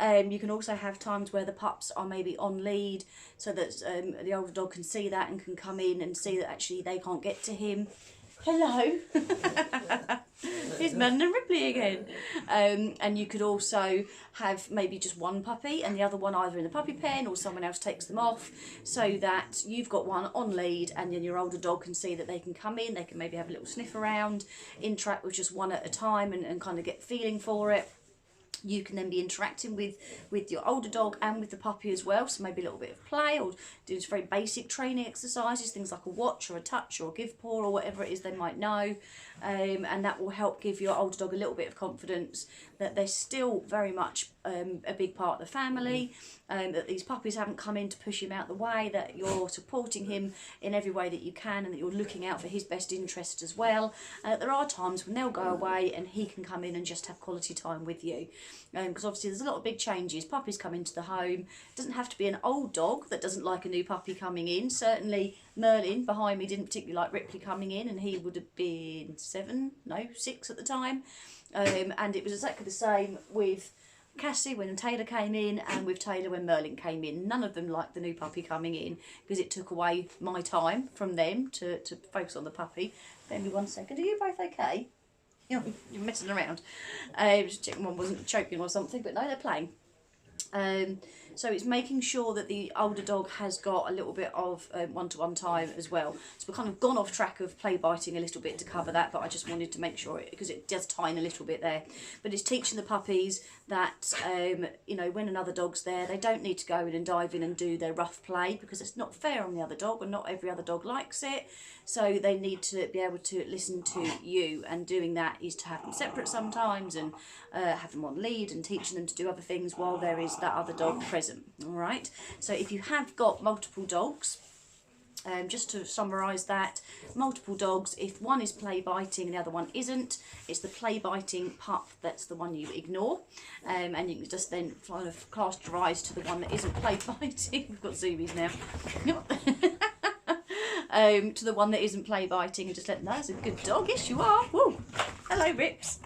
You can also have times where the pups are maybe on lead, so that the older dog can see that and can come in and see that actually they can't get to him. Hello. Here's Madden and Ripley again. And you could also have maybe just one puppy and the other one either in the puppy pen or someone else takes them off, so that you've got one on lead and then your older dog can see that they can come in, they can maybe have a little sniff around, interact with just one at a time and kind of get feeling for it. You can then be interacting with your older dog and with the puppy as well, so maybe a little bit of play or do some very basic training exercises, things like a watch or a touch or a give paw or whatever it is they might know, and that will help give your older dog a little bit of confidence that they're still very much a big part of the family, that these puppies haven't come in to push him out the way, that you're supporting him in every way that you can, and that you're looking out for his best interest as well. There are times when they'll go away and he can come in and just have quality time with you, because obviously there's a lot of big changes. Puppies come into the home. It doesn't have to be an old dog that doesn't like a new puppy coming in. Certainly Merlin behind me didn't particularly like Ripley coming in, and he would have been 6 at the time, and it was exactly the same with Cassie when Taylor came in, and with Taylor when Merlin came in. None of them liked the new puppy coming in because it took away my time from them to focus on the puppy. Bear me 1 second. Are you both okay? You're messing around. Just checking one wasn't choking or something, but no, they're playing. So it's making sure that the older dog has got a little bit of one-to-one time as well. So we've kind of gone off track of play biting a little bit to cover that, but I just wanted to make sure, because it does tie in a little bit there. But it's teaching the puppies that, when another dog's there, they don't need to go in and dive in and do their rough play, because it's not fair on the other dog, and not every other dog likes it. So they need to be able to listen to you, and doing that is to have them separate sometimes, and have them on lead, and teaching them to do other things while there is that other dog present. All right. So if you have got multiple dogs, just to summarise that, multiple dogs, if one is play biting and the other one isn't, it's the play biting pup that's the one you ignore, and you can just then kind of cast your eyes to the one that isn't play biting. We've got zoomies now. To the one that isn't play biting, and just let them know it's a good dog. Yes, you are. Woo. Hello, Rips.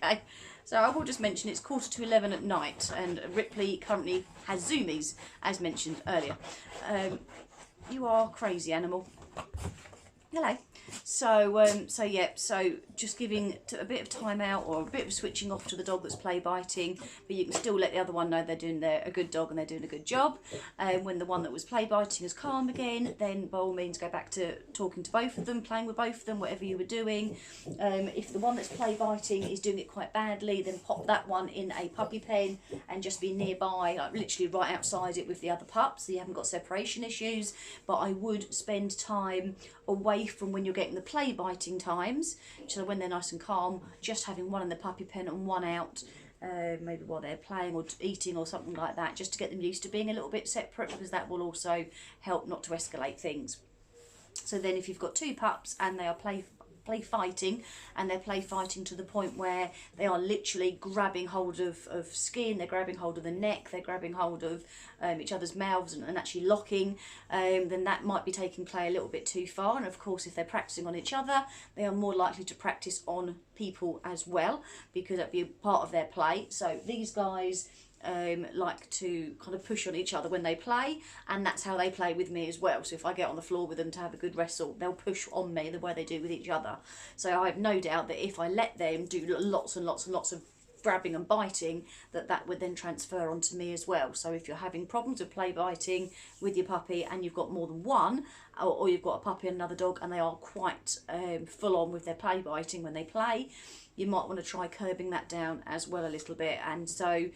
Okay, so I will just mention it's 11:15 at night, and Ripley currently has zoomies, as mentioned earlier. You are crazy, animal. Hello. So yeah, so just giving a bit of time out or a bit of switching off to the dog that's play biting, but you can still let the other one know they're a good dog and they're doing a good job. When the one that was play biting is calm again, then by all means go back to talking to both of them, playing with both of them, whatever you were doing. If the one that's play biting is doing it quite badly, then pop that one in a puppy pen and just be nearby, like literally right outside it with the other pups, so you haven't got separation issues. But I would spend time away from when you're getting the play biting times, so when they're nice and calm, just having one in the puppy pen and one out, maybe while they're playing or eating or something like that, just to get them used to being a little bit separate, because that will also help not to escalate things. So then if you've got two pups and they are play fighting, and they're play fighting to the point where they are literally grabbing hold of skin, they're grabbing hold of the neck, they're grabbing hold of each other's mouths and actually locking, then that might be taking play a little bit too far. And of course, if they're practicing on each other, they are more likely to practice on people as well, because that'd be a part of their play. So these guys like to kind of push on each other when they play, and that's how they play with me as well. So if I get on the floor with them to have a good wrestle, they'll push on me the way they do with each other. So I have no doubt that if I let them do lots and lots and lots of grabbing and biting, that would then transfer onto me as well. So if you're having problems with play biting with your puppy and you've got more than one, or you've got a puppy and another dog and they are quite full on with their play biting when they play, you might want to try curbing that down as well a little bit. And so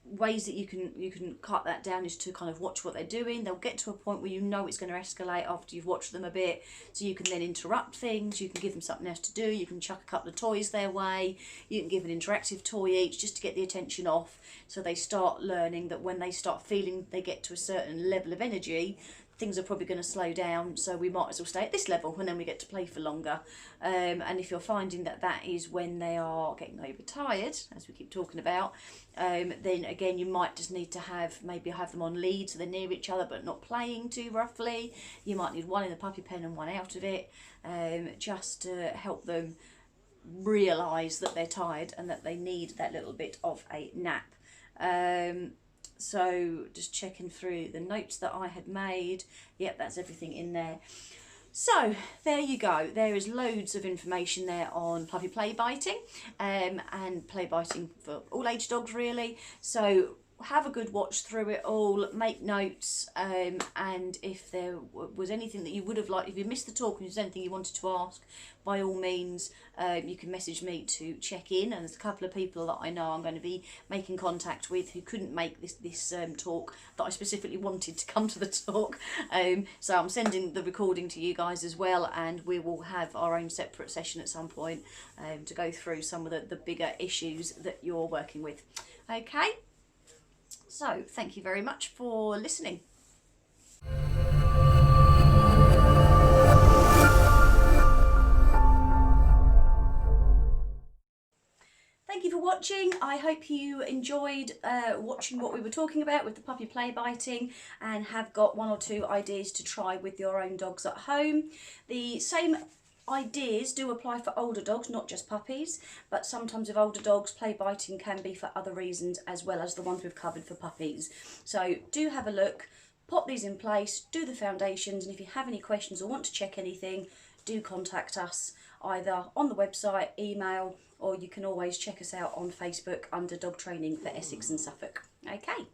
ways that you can cut that down is to kind of watch what they're doing. They'll get to a point where you know it's going to escalate after you've watched them a bit, so you can then interrupt things, you can give them something else to do, you can chuck a couple of toys their way, you can give an interactive toy each just to get the attention off, so they start learning that when they start feeling they get to a certain level of energy, things are probably going to slow down, so we might as well stay at this level and then we get to play for longer. And if you're finding that is when they are getting overtired, as we keep talking about, then again you might just need to have them on lead so they're near each other but not playing too roughly. You might need one in the puppy pen and one out of it, just to help them realise that they're tired and that they need that little bit of a nap. So just checking through the notes that I had made. Yep, that's everything in there. So there you go. There is loads of information there on puppy play biting, and play biting for all age dogs really. So have a good watch through it all, make notes, and if there was anything that you would have liked, if you missed the talk and there's anything you wanted to ask, by all means you can message me to check in. And there's a couple of people that I know I'm going to be making contact with who couldn't make this talk that I specifically wanted to come to the talk, so I'm sending the recording to you guys as well, and we will have our own separate session at some point to go through some of the bigger issues that you're working with. Okay, so thank you very much for listening. Thank you for watching. I hope you enjoyed watching what we were talking about with the puppy play biting, and have got one or two ideas to try with your own dogs at home. The same ideas do apply for older dogs, not just puppies, but sometimes with older dogs play biting can be for other reasons as well as the ones we've covered for puppies. So do have a look, pop these in place, do the foundations, and if you have any questions or want to check anything, do contact us either on the website, email, or you can always check us out on Facebook under Dog Training for Essex and Suffolk. Okay.